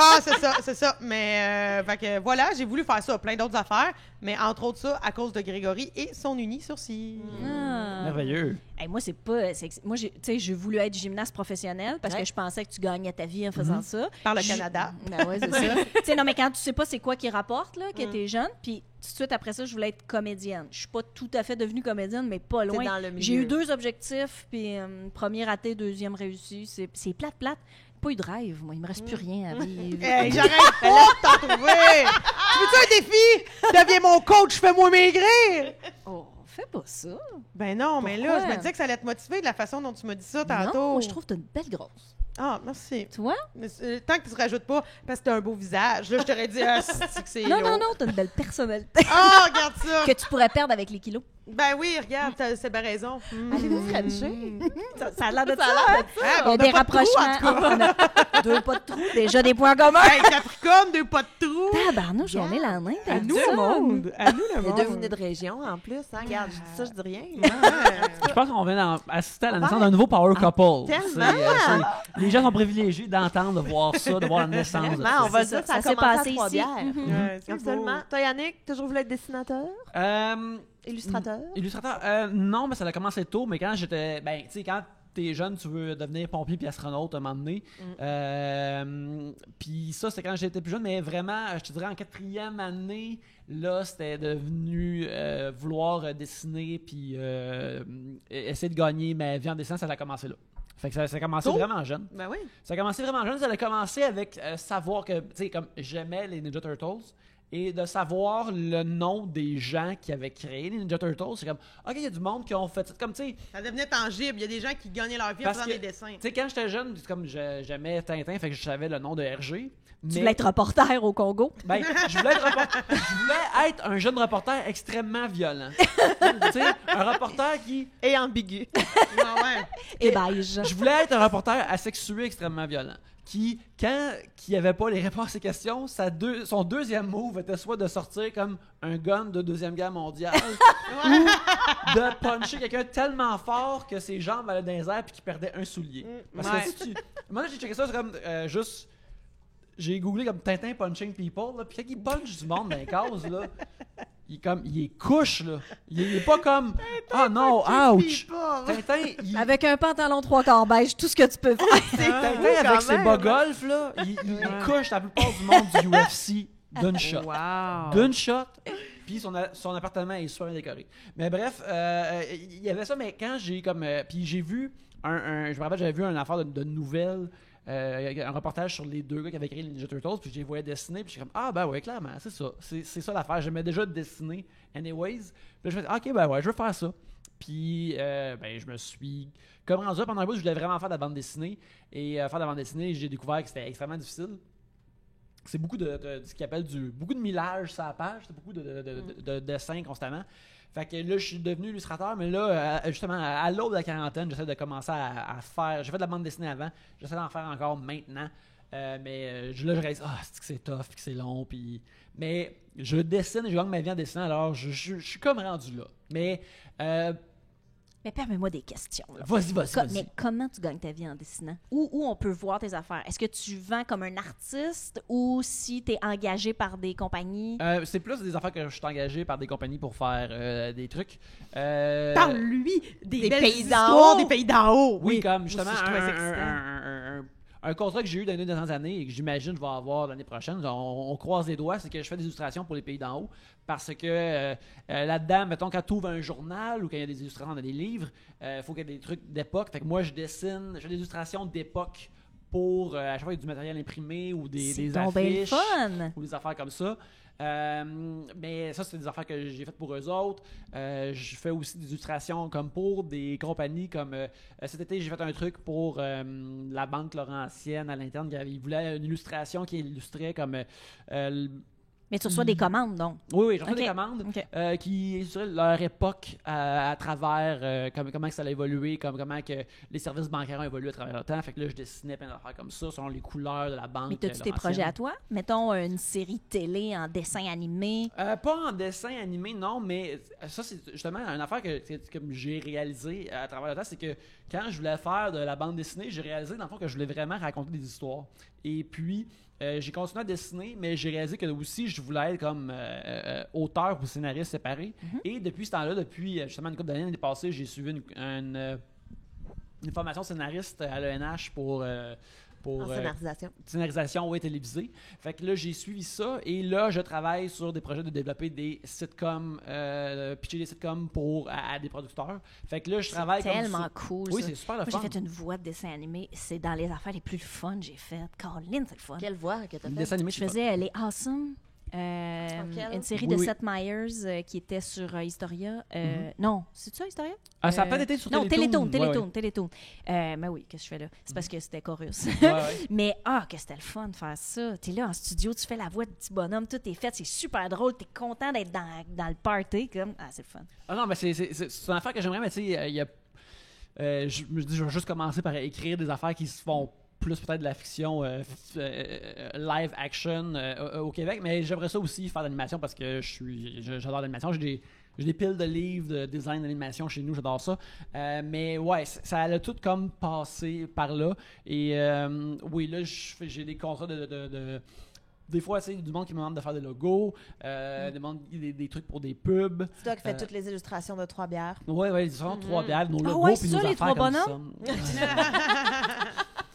c'est ça. Mais, fait que voilà, j'ai voulu faire ça, plein d'autres affaires, mais entre autres ça, à cause de Grégory et son uni-sourcil. Ah. Merveilleux. Hey, moi, c'est pas. Moi, j'ai voulu être gymnaste professionnelle parce que je pensais que tu gagnais ta vie en faisant ça. Par le Canada. Ben ouais, c'est ça. Tu sais, non, mais quand tu sais pas c'est quoi qui rapporte, là, que t'es jeune, puis tout de suite après ça, je voulais être comédienne. Je suis pas tout à fait devenue comédienne, mais pas loin. dans le milieu. J'ai eu 2 objectifs, puis premier raté, deuxième réussi. C'est plate. Pas eu de rêve, moi. Il me reste plus rien à vivre. Hey, j'arrête pas de t'en trouver! Tu veux-tu un défi? Deviens mon coach, fais-moi maigrir! Oh, fais pas ça. Ben non, mais là, Pourquoi? je me disais que ça allait te motiver de la façon dont tu m'as dit ça tantôt. Non, moi, je trouve que t'as une belle grosse. Ah, merci. Tu vois? Mais, tant que tu ne rajoutes pas, parce que t'as un beau visage, là, je t'aurais dit, ah, c'est que c'est Non, lourd. non, t'as une belle personnalité Ah, regarde ça! que tu pourrais perdre avec les kilos. Ben oui, regarde, c'est bien raison. Allez-vous Frencher? Ça a l'air de Ça a ça. l'air de hein? Ah, Il y on a a des pas de trou, en rapprochements. tout cas. On a 2 pas de trous, déjà des points communs. Hey, Capricorne, deux pas de trous! Tabarnouche, on est la main. À nous le monde! À nous le Il y a monde! 2 venus de région, en plus. Hein? Regarde, je dis ça, je dis rien. Je pense qu'on vient d'assister à la naissance d'un nouveau power couple. tellement! Les gens sont privilégiés d'entendre, de voir ça, de voir la naissance. de Vraiment, on ça. va C'est dire que ça, ça a ça s'est commencé passé à ici. Trois-Bières. Ouais, c'est Absolument. beau. Toi, Yannick, toujours voulu être dessinateur? Illustrateur? Illustrateur? Non, mais ça a commencé tôt, mais quand j'étais. Ben, tu sais, quand t'es jeune, tu veux devenir pompier puis astronaute à un moment donné. Puis ça, c'était quand j'étais plus jeune, mais vraiment, je te dirais en 4e année, là, c'était devenu vouloir dessiner puis essayer de gagner ma vie en dessin, ça a commencé là. Fait que ça a commencé Tôt? vraiment jeune. Ben oui. Ça a commencé vraiment jeune. Ça a commencé avec savoir que, tu sais, comme j'aimais les Ninja Turtles et de savoir le nom des gens qui avaient créé les Ninja Turtles. C'est comme, OK, il y a du monde qui ont fait ça. Comme, tu sais, Ça devenait tangible. Il y a des gens qui gagnaient leur vie en Parce faisant que- des dessins. tu sais, quand j'étais jeune, c'est comme j'aimais Tintin, fait que je savais le nom de RG. Tu voulais être reporter au Congo. Ben, je voulais être un jeune reporter extrêmement violent. Tu sais, un reporter qui. Et ambigu. Ah ouais. Et beige. Je voulais être un reporter asexué extrêmement violent. Qui, quand il n'y avait pas les réponses à ses questions, son deuxième move était soit de sortir comme un gun de Deuxième Guerre mondiale ou de puncher quelqu'un tellement fort que ses jambes allaient dans les airs et qu'il perdait un soulier. Parce Ouais. que si tu. Moi, j'ai checké ça, c'est comme juste. J'ai googlé comme Tintin punching people, là, puis quand il punch du monde dans les cases, là, il est couche, là. Il est pas comme ah non, ouch. Tintin, il, Avec un pantalon 3/4 beige, tout ce que tu peux faire. Tintin avec ses bas golf, là, il couche la plupart du monde du UFC d'une shot. Wow. D'une shot, puis son appartement est super bien décoré. Mais bref, il y avait ça, mais quand j'ai comme. Puis j'ai vu je me rappelle, j'avais vu une affaire de nouvelles. Un reportage sur les 2 gars qui avaient créé les Ninja Turtles, puis je les voyais dessiner, puis je suis comme ah ben ouais, clairement, c'est ça, c'est ça l'affaire. J'aimais déjà dessiner anyways, puis je me suis dit ok ben ouais, je veux faire ça. Puis ben je me suis comme rendu là pendant un bout, je voulais vraiment faire de la bande dessinée, et faire de la bande dessinée, j'ai découvert que c'était extrêmement difficile. C'est beaucoup de ce qu'ils appellent beaucoup de millage sur la page, c'est beaucoup de dessins constamment. Fait que là, je suis devenu illustrateur, mais là, justement, à l'aube de la quarantaine, j'essaie de commencer à faire. J'ai fait de la bande dessinée avant, j'essaie d'en faire encore maintenant. Mais là, je réalise, c'est que c'est tough, que c'est long. Mais je dessine et je gagne ma vie en dessinant, alors je suis comme rendu là. Mais Mais permets-moi des questions. Là. vas-y. Mais comment tu gagnes ta vie en dessinant? Où on peut voir tes affaires? Est-ce que tu vends comme un artiste ou si tu es engagé par des compagnies? C'est plus des affaires que je suis engagé par des compagnies pour faire des trucs. Parle-lui des belles pays d'en histoires haut. des pays d'en haut. Oui, comme justement Moi aussi, je trouvais ça excitant. un contrat que j'ai eu dans les 2 dernières années et que j'imagine je vais avoir l'année prochaine. On croise les doigts, c'est que je fais des illustrations pour les pays d'en haut parce que là-dedans, mettons, quand tu ouvres un journal ou quand il y a des illustrations dans des livres, il faut qu'il y ait des trucs d'époque. Fait que moi, je fais des illustrations d'époque pour à chaque fois il y a du matériel imprimé ou des donc bien le affiches fun. ou des affaires comme ça. Mais ça, c'est des affaires que j'ai faites pour eux autres. Je fais aussi des illustrations comme pour des compagnies comme cet été, j'ai fait un truc pour la Banque Laurentienne à l'interne. Ils voulaient une illustration qui illustrait comme Mais tu reçois des commandes, donc. oui, j'ai reçu Ok. des commandes Ok. qui illustrait leur époque à travers comment que ça a évolué, comment que les services bancaires ont évolué à travers le temps. Fait que là, je dessinais plein d'affaires comme ça, selon les couleurs de la banque. Mais t'as-tu tes Laurentienne. projets à toi? Mettons une série télé en dessin animé. Pas en dessin animé, non, mais ça, c'est justement une affaire que j'ai réalisé à travers le temps, c'est que quand je voulais faire de la bande dessinée, j'ai réalisé dans le fond que je voulais vraiment raconter des histoires. Et puis, j'ai continué à dessiner, mais j'ai réalisé que aussi, je voulais être comme auteur ou scénariste séparé. Et depuis ce temps-là, depuis justement une couple d'années, l'année passée, j'ai suivi une formation scénariste à l'ENH pour En scénarisation. scénarisation télévisée. Fait que là, j'ai suivi ça et là, je travaille sur des projets de développer des sitcoms, pitcher des sitcoms à des producteurs. Fait que là, je travaille comme Tellement ça. cool. Oui, ça. c'est super le Moi, fun. j'ai fait une voix de dessin animé. C'est dans les affaires les plus fun que j'ai faites. Caroline, c'est le fun. Quelle voix que t'as Une fait? dessin animé, Je c'est faisais Les Awesome. Quelle? Une série Oui, de oui. Seth Meyers qui était sur Historia. Non, c'est ça, Historia? Ah, ça a peut-être été sur Non, Télétoon. Télétoon. Mais oui, qu'est-ce que je fais là? C'est parce que c'était chorus. Ouais, ouais. Mais que c'était le fun de faire ça. T'es là en studio, tu fais la voix de petit bonhomme, tout est fait, c'est super drôle, t'es content d'être dans le party. C'est le fun. Ah non, mais c'est une affaire que j'aimerais, mais tu sais, il y a. Je me dis, je vais juste commencer par écrire des affaires qui se font plus peut-être de la fiction live action au Québec, mais j'aimerais ça aussi faire de l'animation parce que j'adore l'animation. J'ai des piles de livres de design d'animation chez nous, j'adore ça. Mais ouais, ça a tout comme passé par là. Et oui, là, j'ai des contrats des fois, tu sais, du monde qui me demande de faire des logos, des trucs pour des pubs. C'est toi qui fais toutes les illustrations de Trois bières. Ouais, ils sont 3 bières, nos logos, ouais, puis c'est nos ça, les affaires trois comme ça.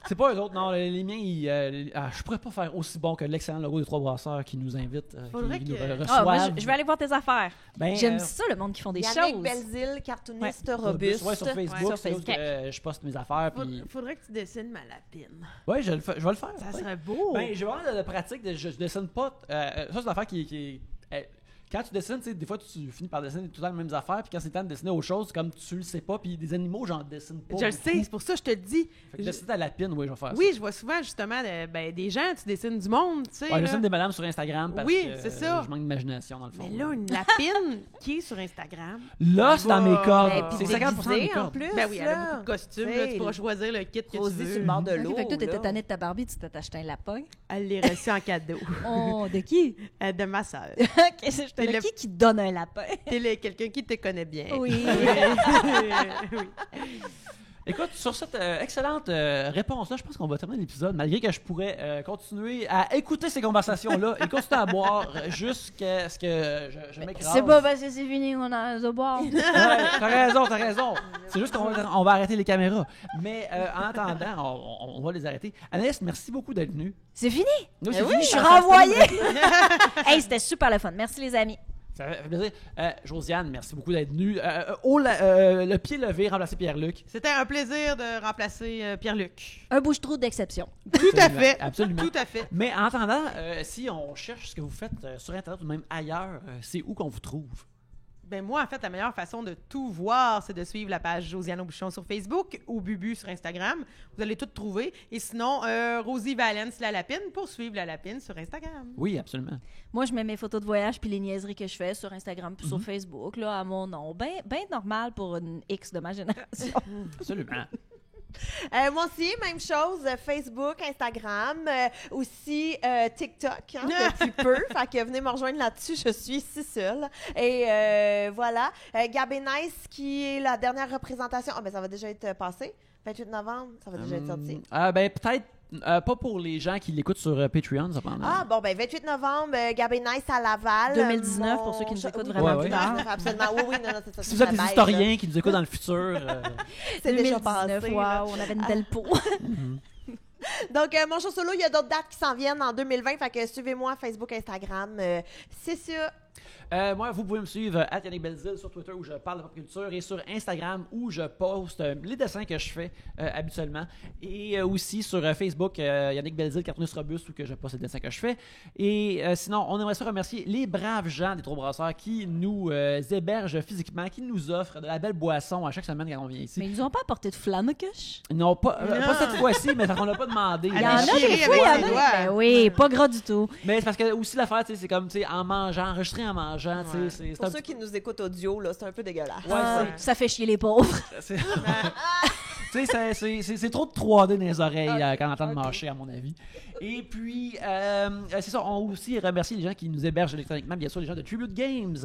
C'est pas eux autres, non. Les miens, je pourrais pas faire aussi bon que l'excellent logo des Trois Brasseurs qui nous invitent, Faudrait qui nous que- reçoivent. Moi, je vais aller voir tes affaires. Ben, J'aime ça, le monde qui font des Yannick choses. Belzile, cartooniste sur robuste. ouais, sur Facebook, Ouais, c'est sur là que je poste mes affaires. Puis... Faudrait que tu dessines ma lapine. Ouais, je vais le faire. Ça ouais. serait beau. Ben, j'ai vraiment de pratique. Je dessine pas. Ça, c'est une affaire qui quand tu dessines, tu sais, des fois, tu finis par dessiner tout le temps les mêmes affaires. Puis quand c'est le temps de dessiner autre chose, comme tu le sais pas. Puis des animaux, j'en dessine pas. Je le beaucoup. sais, c'est pour ça que je te le dis. Fait que dessiner à la lapine, oui, je vais faire Oui, je vois souvent justement des gens, tu dessines du monde, tu sais. ça. Ouais, je là. dessine des madames sur Instagram parce Oui, que c'est ça. je manque d'imagination dans le fond. Mais là, une lapine qui est sur Instagram. Là, c'est dans mes cordes. Ben, puis C'est 50% de mes déguisée, en cordes. plus. Ben oui, elle a là. beaucoup de costumes. Tu Là, sais, tu pourras choisir le kit que tu Rosie veux. sur le bord de l'eau. Ok, fait que toi, t'étais là. tannée de ta Barbie, tu t'es acheté un lapin. Elle l'est reçue en cadeau Oh, de qui? de ma sœur. Ok, c'est Et de le- qui donne un lapin? C'est quelqu'un qui te connaît bien. Oui. Oui. Écoute, sur cette excellente réponse-là, je pense qu'on va terminer l'épisode, malgré que je pourrais continuer à écouter ces conversations-là et continuer à boire jusqu'à ce que je m'écrase. C'est pas parce que c'est fini qu'on a de boire. Ouais, t'as raison. C'est juste qu'on va arrêter les caméras. Mais en attendant, on va les arrêter. Anaïs, merci beaucoup d'être venue. C'est fini? Oui, c'est Oui, fini, je suis ça reste renvoyée. Hey, c'était super le fun. Merci les amis. Ça fait plaisir. Josiane, merci beaucoup d'être venue. Le pied levé, remplacer Pierre-Luc. C'était un plaisir de remplacer Pierre-Luc. Un bouche-trou d'exception. Tout à Absolument, fait. absolument. Tout à fait. Mais en attendant, si on cherche ce que vous faites sur Internet ou même ailleurs, c'est où qu'on vous trouve? Ben moi, en fait, la meilleure façon de tout voir, c'est de suivre la page Josiane Aubuchon sur Facebook ou Bubu sur Instagram. Vous allez tout trouver. Et sinon, Rosie Valence La Lapine pour suivre La Lapine sur Instagram. Oui, absolument. Moi, je mets mes photos de voyage puis les niaiseries que je fais sur Instagram puis sur Facebook, là, à mon nom. Ben normal pour une X de ma génération. Absolument. Moi aussi, même chose, Facebook, Instagram, aussi TikTok, hein, depuis peu. Fait que venez me rejoindre là-dessus, je suis ici seule. Et voilà. Gabby Nice, qui est la dernière représentation. Ah, ben ça va déjà être passé. 28 novembre, ça va déjà être sorti. Ben peut-être pas pour les gens qui l'écoutent sur Patreon, cependant. Ah, bon, ben 28 novembre, Gabby Nice à Laval. 2019, pour ceux qui nous écoutent Oui, vraiment plus tard. 2019, absolument. Oui, non, c'est ça. Si vous êtes des historiens qui nous écoutent dans le futur, C'est déjà 2019, passé. là. wow, on avait une belle peau. Donc, mon show solo, il y a d'autres dates qui s'en viennent en 2020. Fait que suivez-moi Facebook, Instagram. C'est ça. Moi, vous pouvez me suivre à Yannick Belzile sur Twitter où je parle de pop culture et sur Instagram où je poste les dessins que je fais habituellement et aussi sur Facebook Yannick Belzile, cartooniste robuste où que je poste les dessins que je fais. Et sinon, on aimerait ça remercier les braves gens des Trois Brasseurs qui nous hébergent physiquement, qui nous offrent de la belle boisson à chaque semaine quand on vient ici. Mais ils nous ont pas apporté de flammekuche. Non, pas cette fois-ci, mais on l'a pas demandé. Il y en a chier des fois, il y avec en les a. doigts. Ben oui, pas gras du tout. Mais c'est parce que aussi l'affaire, tu sais, c'est comme, tu sais, en mangeant, enregistrer en mangeant, tu sais, c'est Pour un ceux qui nous écoutent audio, là, c'est un peu dégueulasse. Ouais, Ça fait chier les pauvres. c'est- Tu sais, c'est trop de 3D dans les oreilles quand on entend marcher, à mon avis. Et puis, c'est ça, on aussi remercie les gens qui nous hébergent électroniquement, bien sûr, les gens de Tribute Games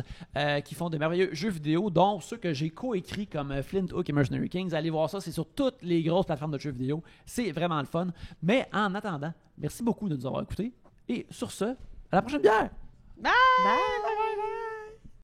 qui font de merveilleux jeux vidéo, dont ceux que j'ai coécrits comme Flint Hook et Mercenary Kings. Allez voir ça, c'est sur toutes les grosses plateformes de jeux vidéo. C'est vraiment le fun. Mais en attendant, merci beaucoup de nous avoir écoutés. Et sur ce, à la prochaine bière! Bye!